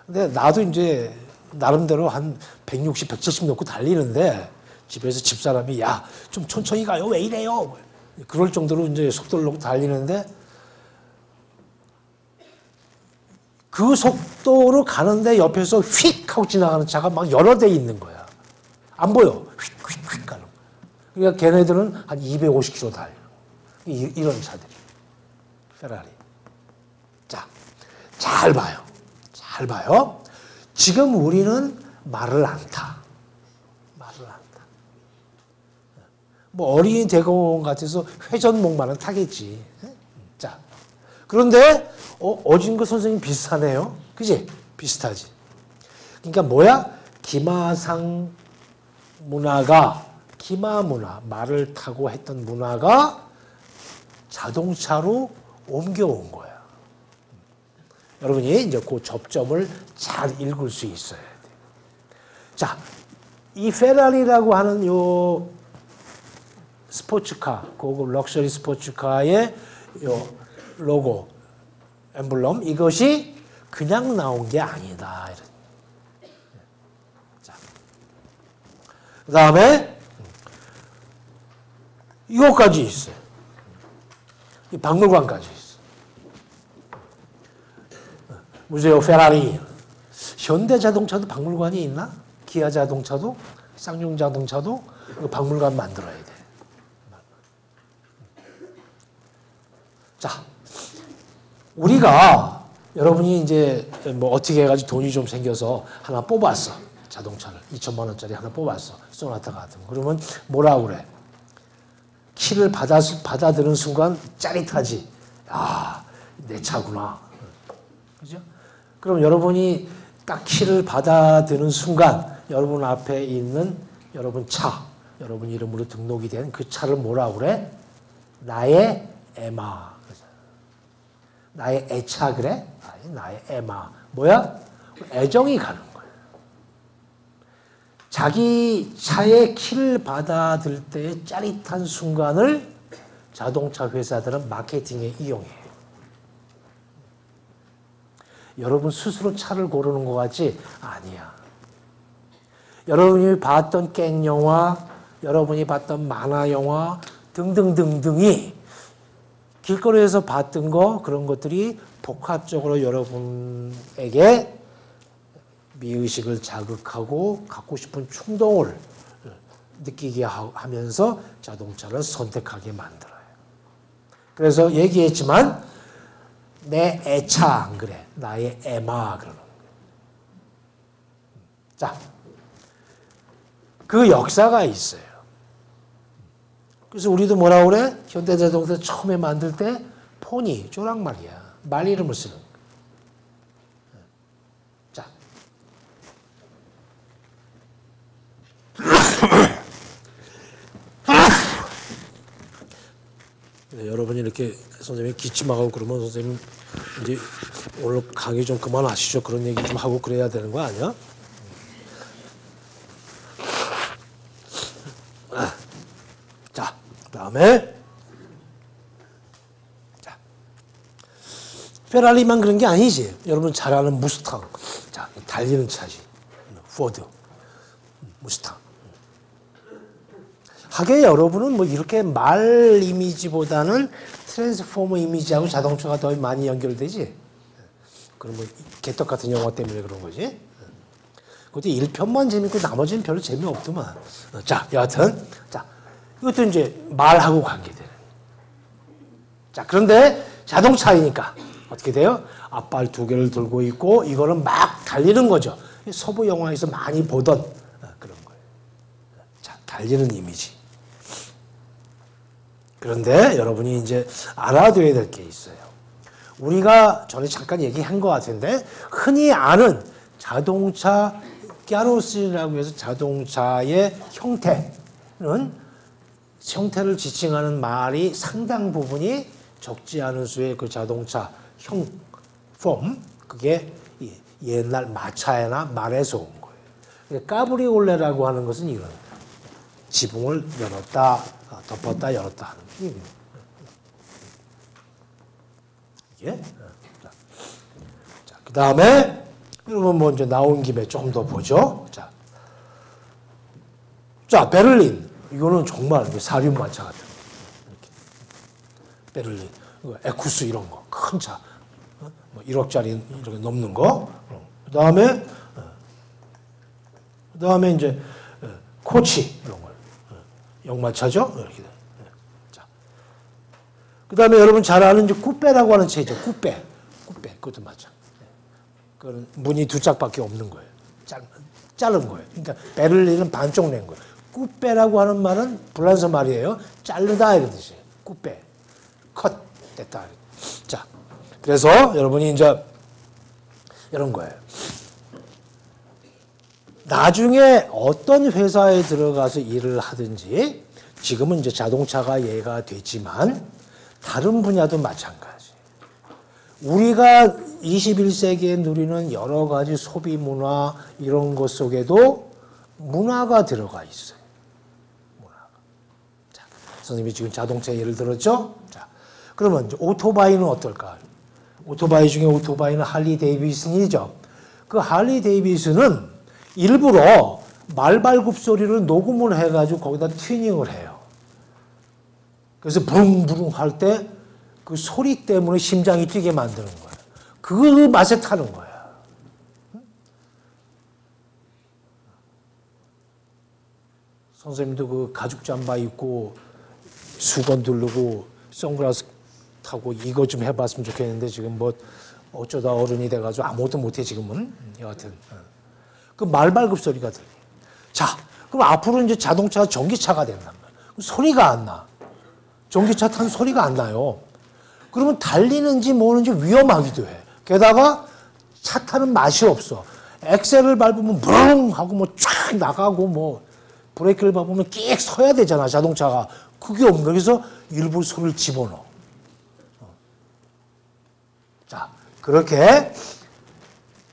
근데 나도 이제 나름대로 한 160, 170 놓고 달리는데 집에서 집사람이 야, 좀 천천히 가요. 왜 이래요? 그럴 정도로 이제 속도를 놓고 달리는데 그 속도로 가는데 옆에서 휙 하고 지나가는 차가 막 여러 대 있는 거야. 안 보여. 휙휙휙 가는 거야. 그러니까 걔네들은 한 250km 달려. 이런 차들이. 페라리. 자, 잘 봐요. 잘 봐요. 지금 우리는 말을 안 타. 말을 안 타. 뭐 어린이 대공원 같아서 회전목마는 타겠지. 자, 그런데 어진거 선생님 비슷하네요. 그지? 비슷하지. 그러니까 뭐야? 기마상 문화가 기마 문화, 말을 타고 했던 문화가 자동차로 옮겨온 거야. 여러분이 이제 그 접점을 잘 읽을 수 있어야 돼. 자, 이 페라리라고 하는 요 스포츠카, 고급 럭셔리 스포츠카의 요 로고, 엠블럼, 이것이 그냥 나온 게 아니다. 자, 그 다음에 이것까지 있어요. 이 박물관까지 있어. 무제오 페라리. 현대자동차도 박물관이 있나? 기아 자동차도? 쌍용 자동차도 박물관 만들어야 돼. 자, 우리가 여러분이 이제 뭐 어떻게 해가지고 돈이 좀 생겨서 하나 뽑았어. 자동차를 2천만 원짜리 하나 뽑았어. 소나타 같은 거. 그러면 뭐라 그래? 키를 받아들은 순간 짜릿하지. 야, 내 차구나. 그죠? 그럼 여러분이 딱 키를 받아드는 순간 여러분 앞에 있는 여러분 차, 여러분 이름으로 등록이 된 그 차를 뭐라 그래? 나의 에마. 나의 애차 그래? 아니, 나의 에마. 뭐야? 애정이 가는 거야. 자기 차의 키를 받아들 때의 짜릿한 순간을 자동차 회사들은 마케팅에 이용해. 여러분 스스로 차를 고르는 것 같지? 아니야. 여러분이 봤던 깽영화, 여러분이 봤던 만화영화 등등등등이 길거리에서 봤던 거, 그런 것들이 복합적으로 여러분에게 미의식을 자극하고 갖고 싶은 충동을 느끼게 하면서 자동차를 선택하게 만들어요. 그래서 얘기했지만 내 애차 안 그래. 나의 에마 그러는 거예요. 자, 그 역사가 있어요. 그래서 우리도 뭐라고 그래? 현대자동차 처음에 만들 때 포니, 쪼랑 말이야. 말 이름을 쓰는 거야. 자. 여러분이 이렇게 선생님이 기침하고 그러면 선생님 이제 오늘 강의 좀 그만하시죠. 그런 얘기 좀 하고 그래야 되는 거 아니야? 자, 그다음에 자, 페라리만 그런 게 아니지. 여러분 잘 아는 무스탕. 자, 달리는 차지. 포드, 무스탕. 하게 여러분은 뭐 이렇게 말 이미지보다는 트랜스포머 이미지하고 자동차가 더 많이 연결되지. 그럼 뭐 개떡 같은 영화 때문에 그런 거지. 그것도 1편만 재밌고 나머지는 별로 재미없더만. 자, 여하튼 자, 이것도 이제 말하고 관계되는. 자, 그런데 자동차이니까 어떻게 돼요? 앞발 두 개를 들고 있고 이거는 막 달리는 거죠. 서부 영화에서 많이 보던 그런 거예요. 자, 달리는 이미지. 그런데 여러분이 이제 알아둬야 될 게 있어요. 우리가 전에 잠깐 얘기한 것 같은데 흔히 아는 자동차 캐로시라고 해서 자동차의 형태를 지칭하는 말이 상당 부분이 적지 않은 수의 그 자동차 폼, 그게 옛날 마차나 말에서 온 거예요. 까브리올레라고 하는 것은 이런 지붕을 열었다, 덮었다, 열었다 하는 의미입니다. 이게. 자, 그 다음에 여러분 먼저 나온 김에 조금 더 보죠. 자, 베를린. 이거는 정말 사륜 마차 같은 거. 베를린, 에쿠스 이런 거, 큰 차. 뭐 1억짜리 이렇게 넘는 거. 그 다음에 이제 코치 이런 걸. 역마차죠. 이렇게. 자. 그 다음에 여러분 잘 아는 이제 쿠페라고 하는 차 있죠. 쿠페. 그것도 마차. 그건 문이 두 짝밖에 없는 거예요. 자른 거예요. 그러니까 베를린은 반쪽 낸 거예요. 쿠페라고 하는 말은 불란서 말이에요. 자르다 이런 뜻이에요. 쿠페. 컷 됐다. 자, 그래서 여러분이 이제 이런 거예요. 나중에 어떤 회사에 들어가서 일을 하든지 지금은 이제 자동차가 예가 됐지만 다른 분야도 마찬가지. 우리가 21세기에 누리는 여러 가지 소비 문화 이런 것 속에도 문화가 들어가 있어요. 문화가. 자, 선생님이 지금 자동차 예를 들었죠? 자, 그러면 이제 오토바이는 어떨까? 오토바이 중에 오토바이는 할리 데이비슨이죠. 그 할리 데이비슨은 일부러 말발굽 소리를 녹음을 해가지고 거기다 튜닝을 해요. 그래서 부릉부릉 할 때 그 소리 때문에 심장이 뛰게 만드는 거예요. 그 맛에 타는 거야. 선생님도 그 가죽 잠바 입고 수건 두르고 선글라스 타고 이거 좀 해봤으면 좋겠는데 지금 뭐 어쩌다 어른이 돼가지고 아무것도 못해 지금은. 여하튼 그 말발굽 소리가 들려요. 자, 그럼 앞으로 이제 자동차가 전기차가 된단 말이에요. 소리가 안 나. 전기차 탄 소리가 안 나요. 그러면 달리는지 뭐는지 위험하기도 해. 게다가 차 타는 맛이 없어. 엑셀을 밟으면 브릉 하고 뭐 쫙 나가고 뭐 브레이크를 밟으면 끽 서야 되잖아, 자동차가. 그게 없는 거야. 그래서 일부 소리를 집어넣어. 자, 그렇게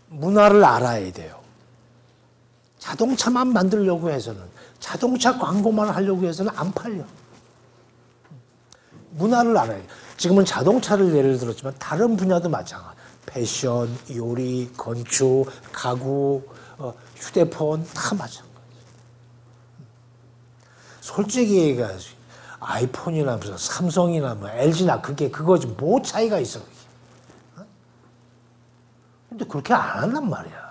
문화를 알아야 돼요. 자동차만 만들려고 해서는, 자동차 광고만 하려고 해서는 안 팔려. 문화를 알아야 돼요. 지금은 자동차를 예를 들었지만 다른 분야도 마찬가지. 패션, 요리, 건축, 가구, 휴대폰 다 마찬가지. 솔직히 얘기해야지. 아이폰이나 무슨 삼성이나 뭐 LG나 그거지 뭐 차이가 있어. 근데 그렇게 안 한단 말이야.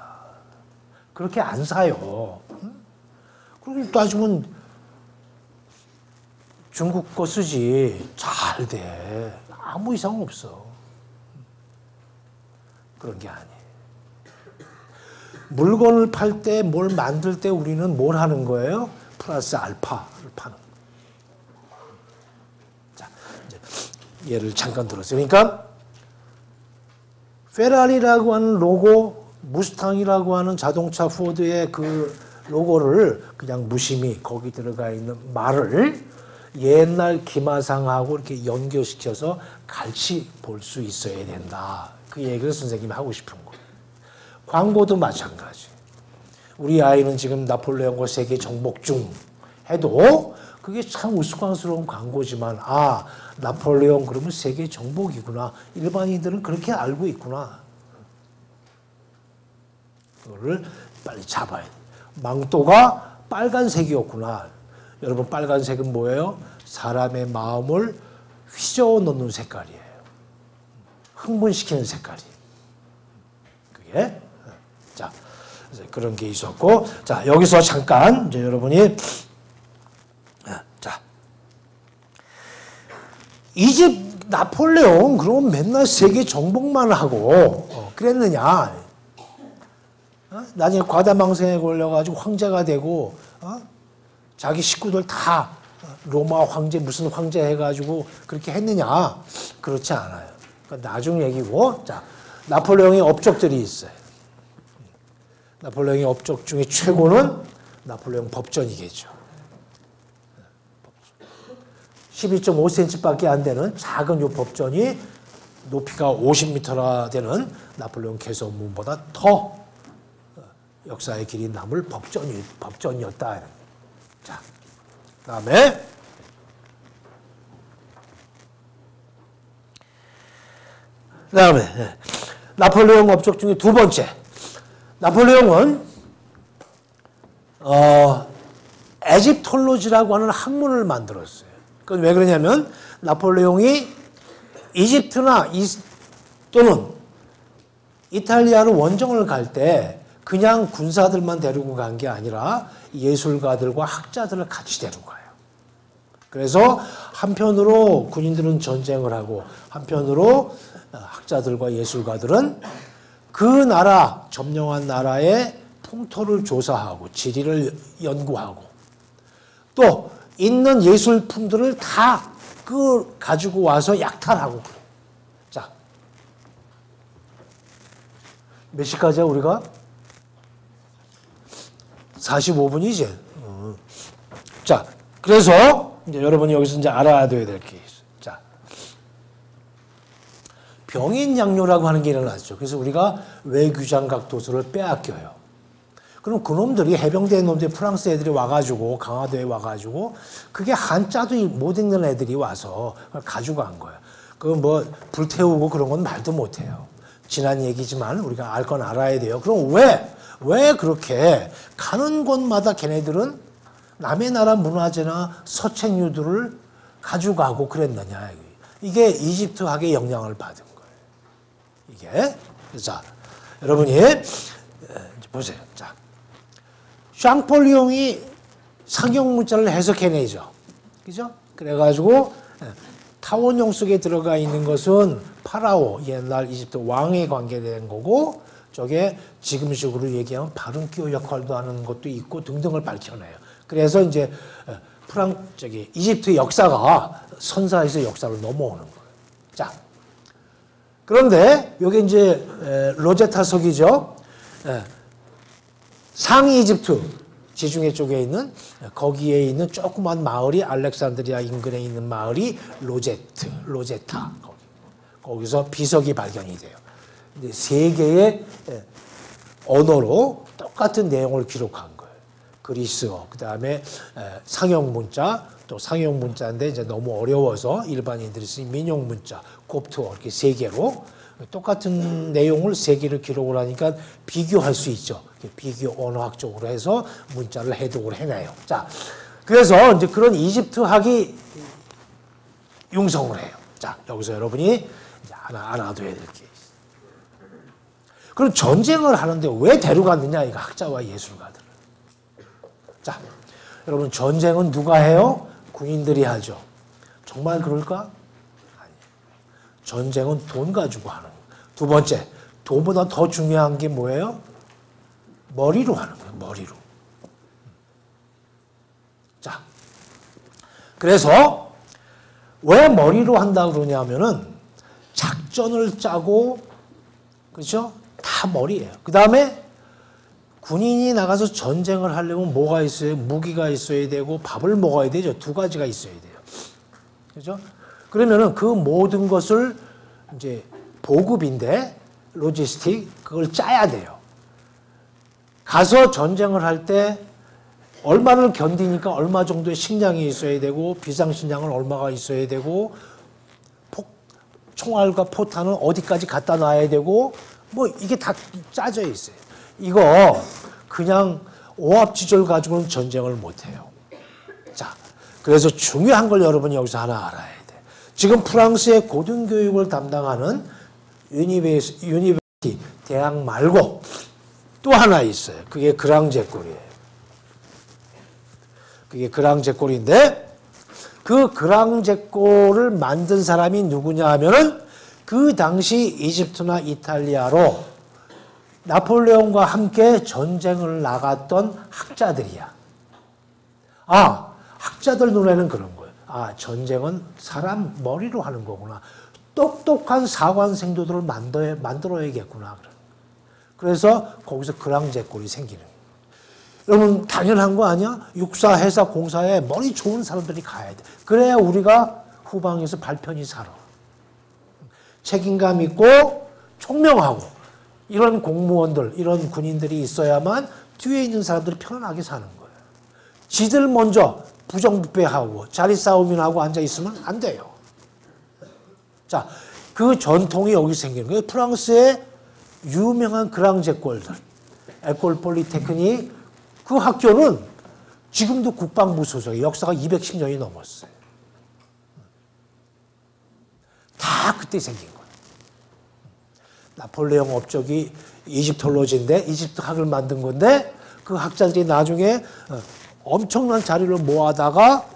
그렇게 안 사요. 그렇게 따지면 중국 거 쓰지. 잘 돼. 아무 이상 없어. 그런 게 아니에요. 물건을 팔 때, 뭘 만들 때 우리는 뭘 하는 거예요? 플러스 알파를 파는 거예요. 자, 이제 예를 잠깐 들었어요. 그러니까 페라리라고 하는 로고, 무스탕이라고 하는 자동차 포드의 그 로고를 그냥 무심히 거기 들어가 있는 말을 옛날 기마상하고 이렇게 연결시켜서 같이 볼 수 있어야 된다. 그 얘기를 선생님이 하고 싶은 거예요. 광고도 마찬가지. 우리 아이는 지금 나폴레옹과 세계 정복 중 해도 그게 참 우스꽝스러운 광고지만 아, 나폴레옹 그러면 세계 정복이구나. 일반인들은 그렇게 알고 있구나. 그거를 빨리 잡아야 돼. 망토가 빨간색이었구나. 여러분 빨간색은 뭐예요? 사람의 마음을 휘저어 놓는 색깔이에요. 흥분시키는 색깔이에요. 그게 자 그런 게 있었고 자 여기서 잠깐 이제 여러분이 자 이집 나폴레옹 그럼 맨날 세계 정복만 하고 그랬느냐? 나중에 과다망상에 걸려가지고 황제가 되고 자기 식구들 다 로마 황제 무슨 황제 해가지고 그렇게 했느냐? 그렇지 않아요. 그러니까 나중 얘기고. 자, 나폴레옹의 업적들이 있어요. 나폴레옹의 업적 중에 최고는 나폴레옹 법전이겠죠. 12.5cm밖에 안 되는 작은 요 법전이 높이가 50m나 되는 나폴레옹 개선문보다 더 역사의 길이 남을 법전이었다. 자, 그다음에 나폴레옹 업적 중에 두 번째. 나폴레옹은 에집톨로지라고 하는 학문을 만들었어요. 그건 왜 그러냐면 나폴레옹이 이집트나 또는 이탈리아로 원정을 갈 때 그냥 군사들만 데리고 간 게 아니라 예술가들과 학자들을 같이 데리고 가요. 그래서 한편으로 군인들은 전쟁을 하고 한편으로 학자들과 예술가들은 그 나라, 점령한 나라의 풍토를 조사하고 지리를 연구하고 또 있는 예술품들을 다 가지고 와서 약탈하고 그래요. 자, 몇 시까지야 우리가? 45분이지. 자, 그래서 이제 여러분이 여기서 이제 알아야 될 게 있어요. 자, 병인 양요라고 하는 게 일어났죠. 그래서 우리가 외규장각 도서를 빼앗겨요. 그럼 그놈들이 해병대 놈들이 프랑스 애들이 와가지고 강화도에 와가지고 그게 한자도 못 읽는 애들이 와서 그걸 가지고 간 거예요. 그 뭐 불태우고 그런 건 말도 못해요. 지난 얘기지만 우리가 알 건 알아야 돼요. 그럼 왜 그렇게 가는 곳마다 걔네들은 남의 나라 문화재나 서책류들을 가지고 가고 그랬느냐. 이게 이집트학의 영향을 받은 거예요. 이게. 자, 여러분이 보세요. 자, 샹폴리옹이 상형문자를 해석해내죠. 그죠? 그래가지고 타원형 속에 들어가 있는 것은 파라오, 옛날 이집트 왕에 관계된 거고 저게 지금식으로 얘기하면 바른기호 역할도 하는 것도 있고 등등을 밝혀내요. 그래서 이제 이집트 역사가 선사에서 역사로 넘어오는 거예요. 자, 그런데 여기 이제 로제타석이죠. 상이 이집트 지중해 쪽에 있는 거기에 있는 조그만 마을이 알렉산드리아 인근에 있는 마을이 로제타 거기서 비석이 발견이 돼요. 세 개의 언어로 똑같은 내용을 기록한 거예요. 그리스어, 그 다음에 상형 문자, 또 상형 문자인데 이제 너무 어려워서 일반인들이 쓰는 민용 문자, 곱트어 이렇게 세 개로 똑같은 내용을 세 개를 기록을 하니까 비교할 수 있죠. 비교 언어학적으로 해서 문자를 해독을 해내요. 자, 그래서 이제 그런 이집트학이 융성을 해요. 자, 여기서 여러분이 이제 하나 알아둬야 될 게 있어요. 그럼 전쟁을 하는데 왜 데려갔느냐, 이거 학자와 예술가들을. 자, 여러분 전쟁은 누가 해요? 군인들이 하죠. 정말 그럴까? 전쟁은 돈 가지고 하는 거예요. 두 번째, 돈보다 더 중요한 게 뭐예요? 머리로 하는 거예요. 머리로. 자, 그래서 왜 머리로 한다고 그러냐면은 작전을 짜고, 그렇죠? 다 머리예요. 그 다음에 군인이 나가서 전쟁을 하려면 뭐가 있어요? 무기가 있어야 되고 밥을 먹어야 되죠. 두 가지가 있어야 돼요. 그렇죠? 그러면은 그 모든 것을 이제 보급인데 로지스틱 그걸 짜야 돼요. 가서 전쟁을 할 때 얼마를 견디니까 얼마 정도의 식량이 있어야 되고 비상식량은 얼마가 있어야 되고 총알과 포탄은 어디까지 갖다 놔야 되고 뭐 이게 다 짜져 있어요. 이거 그냥 오합지졸 가지고는 전쟁을 못해요. 자, 그래서 중요한 걸 여러분이 여기서 하나 알아야 돼. 지금 프랑스의 고등교육을 담당하는 유니버시티 대학 말고 또 하나 있어요. 그게 그랑제꼴이에요. 그게 그랑제꼴인데 그 그랑제꼬를 만든 사람이 누구냐 하면은 그 당시 이집트나 이탈리아로 나폴레옹과 함께 전쟁을 나갔던 학자들이야. 아, 학자들 눈에는 그런 거예요. 아, 전쟁은 사람 머리로 하는 거구나. 똑똑한 사관 생도들을 만들어야겠구나. 그래서 거기서 그랑제꼴이 생기는 거예요. 여러분 당연한 거 아니야? 육사, 해사, 공사에 머리 좋은 사람들이 가야 돼. 그래야 우리가 후방에서 발편히 살아. 책임감 있고 총명하고 이런 공무원들, 이런 군인들이 있어야만 뒤에 있는 사람들이 편안하게 사는 거예요. 지들 먼저 부정부패하고 자리 싸움이나 하고 앉아있으면 안 돼요. 자, 그 전통이 여기 생기는 거예요. 프랑스의 유명한 그랑제꼴들, 에콜 폴리테크닉, 그 학교는 지금도 국방부 소속이에요. 역사가 210년이 넘었어요. 다 그때 생긴 거예요. 나폴레옹 업적이 이집톨로지인데 이집트 학을 만든 건데 그 학자들이 나중에 엄청난 자료를 모아다가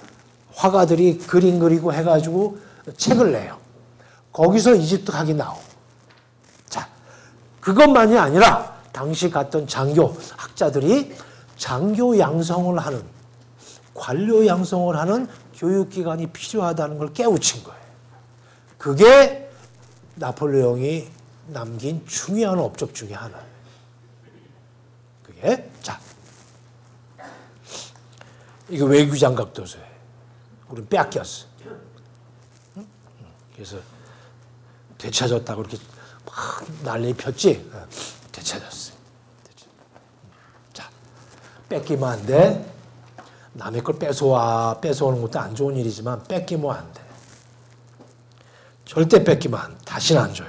화가들이 그림 그리고 해가지고 책을 내요. 거기서 이집트 학이 나오고. 자, 그것만이 아니라 당시 갔던 장교 학자들이 장교 양성을 하는, 관료 양성을 하는 교육기관이 필요하다는 걸 깨우친 거예요. 그게 나폴레옹이 남긴 중요한 업적 중에 하나예요. 그게, 자, 이거 외교장각 도서예요. 우린 뺏겼어. 그래서 되찾았다고 이렇게 막 난리 폈지? 되찾았어요. 자, 뺏기면 안 돼. 남의 걸 뺏어오는 것도 안 좋은 일이지만 뺏기면 안 돼. 절대 뺏기면 안 돼. 다시는 안 줘요.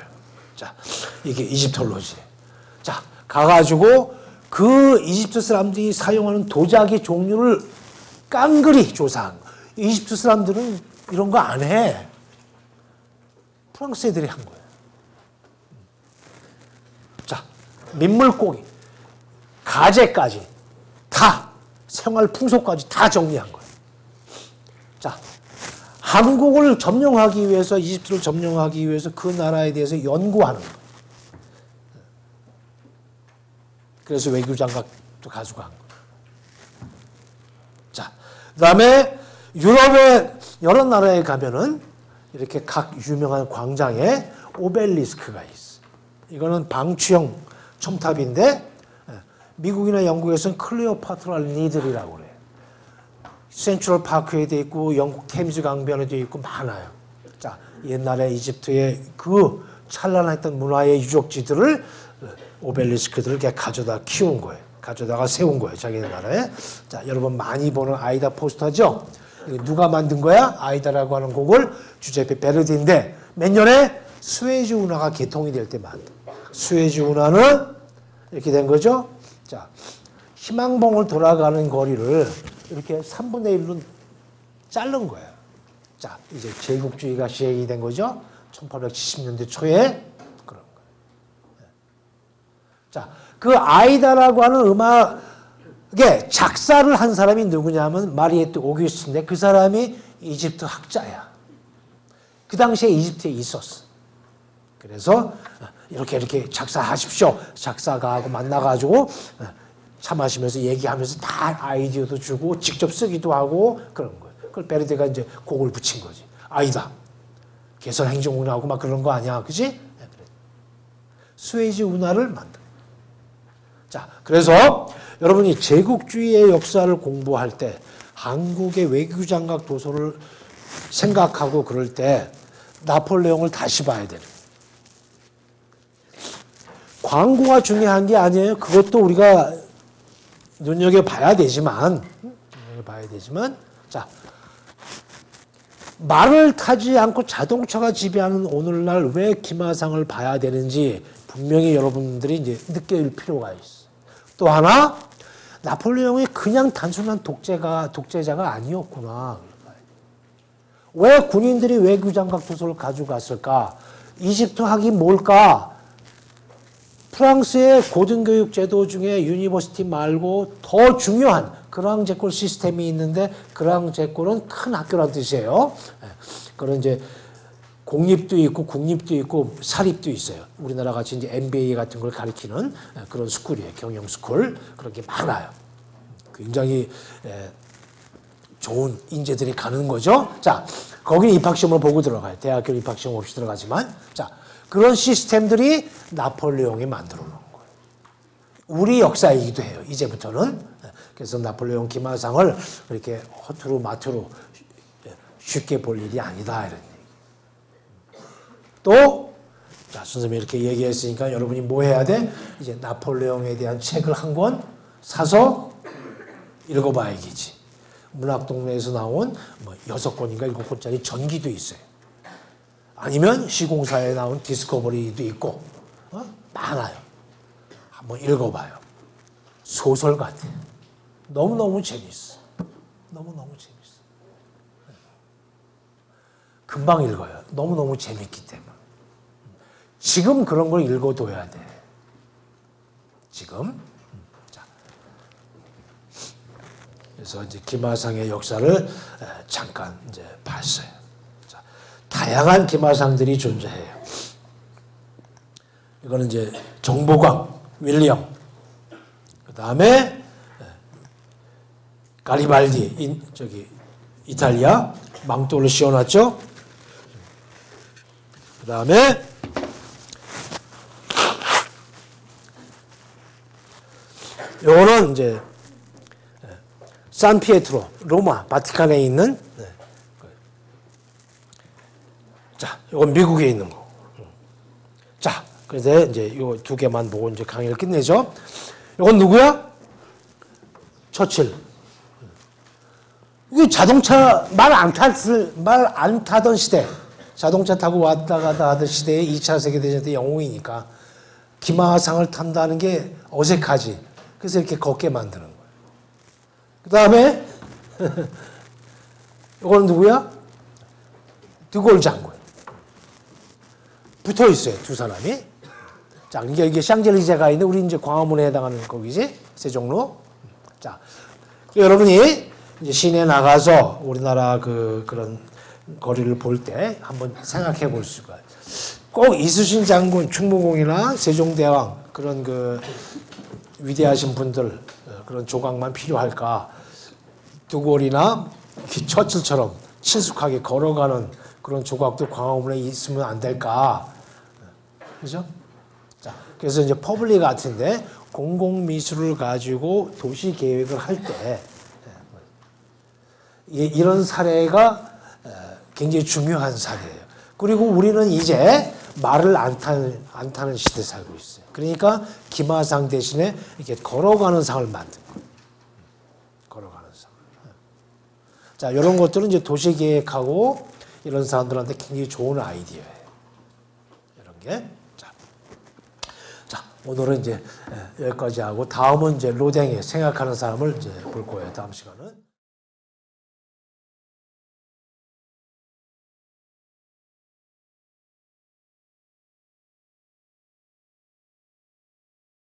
자, 이게 이집톨로지. 자, 가가지고 그 이집트 사람들이 사용하는 도자기 종류를 깡그리 조사한 거. 이집트 사람들은 이런 거 안 해. 프랑스 애들이 한 거예요. 자, 민물고기, 가재까지 다 생활 풍속까지 다 정리한 거예요. 자, 한국을 점령하기 위해서, 이집트를 점령하기 위해서 그 나라에 대해서 연구하는 거예요. 그래서 외교장각도 가지고 간 거예요. 자, 그 다음에 유럽의 여러 나라에 가면은 이렇게 각 유명한 광장에 오벨리스크가 있어. 이거는 방추형 첨탑인데 미국이나 영국에서는 클레오파트라 니들이라고 그래요. 센트럴 파크에 돼 있고 영국 템즈 강변에 돼 있고 많아요. 자, 옛날에 이집트의 그 찬란했던 문화의 유적지들을 오벨리스크들을 이렇게 가져다 키운 거예요. 가져다가 세운 거예요. 자기 나라에. 자, 여러분 많이 보는 아이다 포스터죠? 누가 만든 거야? 아이다라고 하는 곡을 주제페 베르디인데 몇 년에 수에즈 운하가 개통이 될 때 만든. 수에즈 운하는 이렇게 된 거죠. 자, 희망봉을 돌아가는 거리를 이렇게 3분의 1로 자른 거예요. 자, 이제 제국주의가 시행이 된 거죠. 1870년대 초에 그런 거예요. 자, 그 아이다라고 하는 음악에 작사를 한 사람이 누구냐면 마리에트 오규스트인데 그 사람이 이집트 학자야. 그 당시에 이집트에 있었어. 그래서 이렇게 작사하십시오. 작사가하고 만나가지고 차 마시면서 얘기하면서 다 아이디어도 주고 직접 쓰기도 하고 그런 거예요. 그걸 베르디가 이제 곡을 붙인 거지. 아이다. 개선 행정운하고 막 그런 거 아니야. 그지? 수에즈 운하를 만든. 자, 그래서 여러분이 제국주의의 역사를 공부할 때 한국의 외교장각 도서를 생각하고 그럴 때 나폴레옹을 다시 봐야 되는 거예요. 광고가 중요한 게 아니에요. 그것도 우리가 눈여겨봐야 되지만, 자, 말을 타지 않고 자동차가 지배하는 오늘날 왜 김하상을 봐야 되는지 분명히 여러분들이 이제 느낄 필요가 있어요. 또 하나, 나폴레옹이 그냥 단순한 독재자가 아니었구나. 왜 군인들이 외교장각 도서를 가져갔을까? 이집트 학이 뭘까? 프랑스의 고등교육 제도 중에 유니버시티 말고 더 중요한 그랑 제콜 시스템이 있는데 그랑 제콜은 큰 학교라는 뜻이에요. 그런 이제 공립도 있고 국립도 있고 사립도 있어요. 우리나라 같이 이제 MBA 같은 걸 가리키는 그런 스쿨이에요. 경영 스쿨 그런 게 많아요. 굉장히 좋은 인재들이 가는 거죠. 자, 거기는 입학시험을 보고 들어가요. 대학교 입학시험 없이 들어가지만. 자, 그런 시스템들이 나폴레옹이 만들어 놓은 거예요. 우리 역사이기도 해요. 이제부터는. 그래서 나폴레옹 기마상을 그렇게 허투루 마투루 쉽게 볼 일이 아니다. 이런 얘기. 또, 자, 선생님이 이렇게 얘기했으니까 여러분이 뭐 해야 돼? 이제 나폴레옹에 대한 책을 한 권 사서 읽어봐야겠지. 문학동네에서 나온 뭐 6권인가 7권짜리 전기도 있어요. 아니면 시공사에 나온 디스커버리도 있고 많아요. 한번 읽어봐요. 소설 같아. 너무너무 재밌어. 너무너무 재밌어. 금방 읽어요. 너무너무 재밌기 때문에. 지금 그런 걸 읽어둬야 돼. 지금. 자. 그래서 이제 기마상의 역사를 잠깐 이제 봤어요. 자, 다양한 기마상들이 존재해요. 이거는 이제 정보광, 윌리엄. 그 다음에 가리발디, 이탈리아 망토를 씌워놨죠. 그 다음에 요거는 이제 산피에트로, 로마, 바티칸에 있는 자, 이건 미국에 있는 거. 자, 그래서 이제 요 2개만 보고 이제 강의를 끝내죠. 이건 누구야? 처칠. 이거 자동차 말 안 타던 시대, 자동차 타고 왔다 갔다 하던 시대에 2차 세계대전 때 영웅이니까 기마상을 탄다는 게 어색하지. 그래서 이렇게 걷게 만드는 거예요. 그 다음에 이거는 누구야? 드골 장군. 붙어 있어요, 두 사람이. 자, 이게 샹젤리제가 있는 우리 이제 광화문에 해당하는 거기지, 세종로. 자, 여러분이 이제 시내 나가서 우리나라 그런 거리를 볼 때 한번 생각해 볼 수가. 꼭 이순신 장군, 충무공이나 세종대왕 그런 그 위대하신 분들 그런 조각만 필요할까? 드골이나 처칠처럼 친숙하게 걸어가는 그런 조각도 광화문에 있으면 안 될까? 그죠? 자, 그래서 이제 퍼블릭 아트인데 공공미술을 가지고 도시 계획을 할 때 이런 사례가 굉장히 중요한 사례예요. 그리고 우리는 이제 말을 안 타는 시대에 살고 있어요. 그러니까 기마상 대신에 이렇게 걸어가는 상을 만든 거예요. 걸어가는 상. 자, 이런 것들은 이제 도시 계획하고 이런 사람들한테 굉장히 좋은 아이디어예요. 이런 게. 자, 오늘은 이제 여기까지 하고 다음은 이제 로댕의 생각하는 사람을 이제 볼 거예요. 다음 시간은.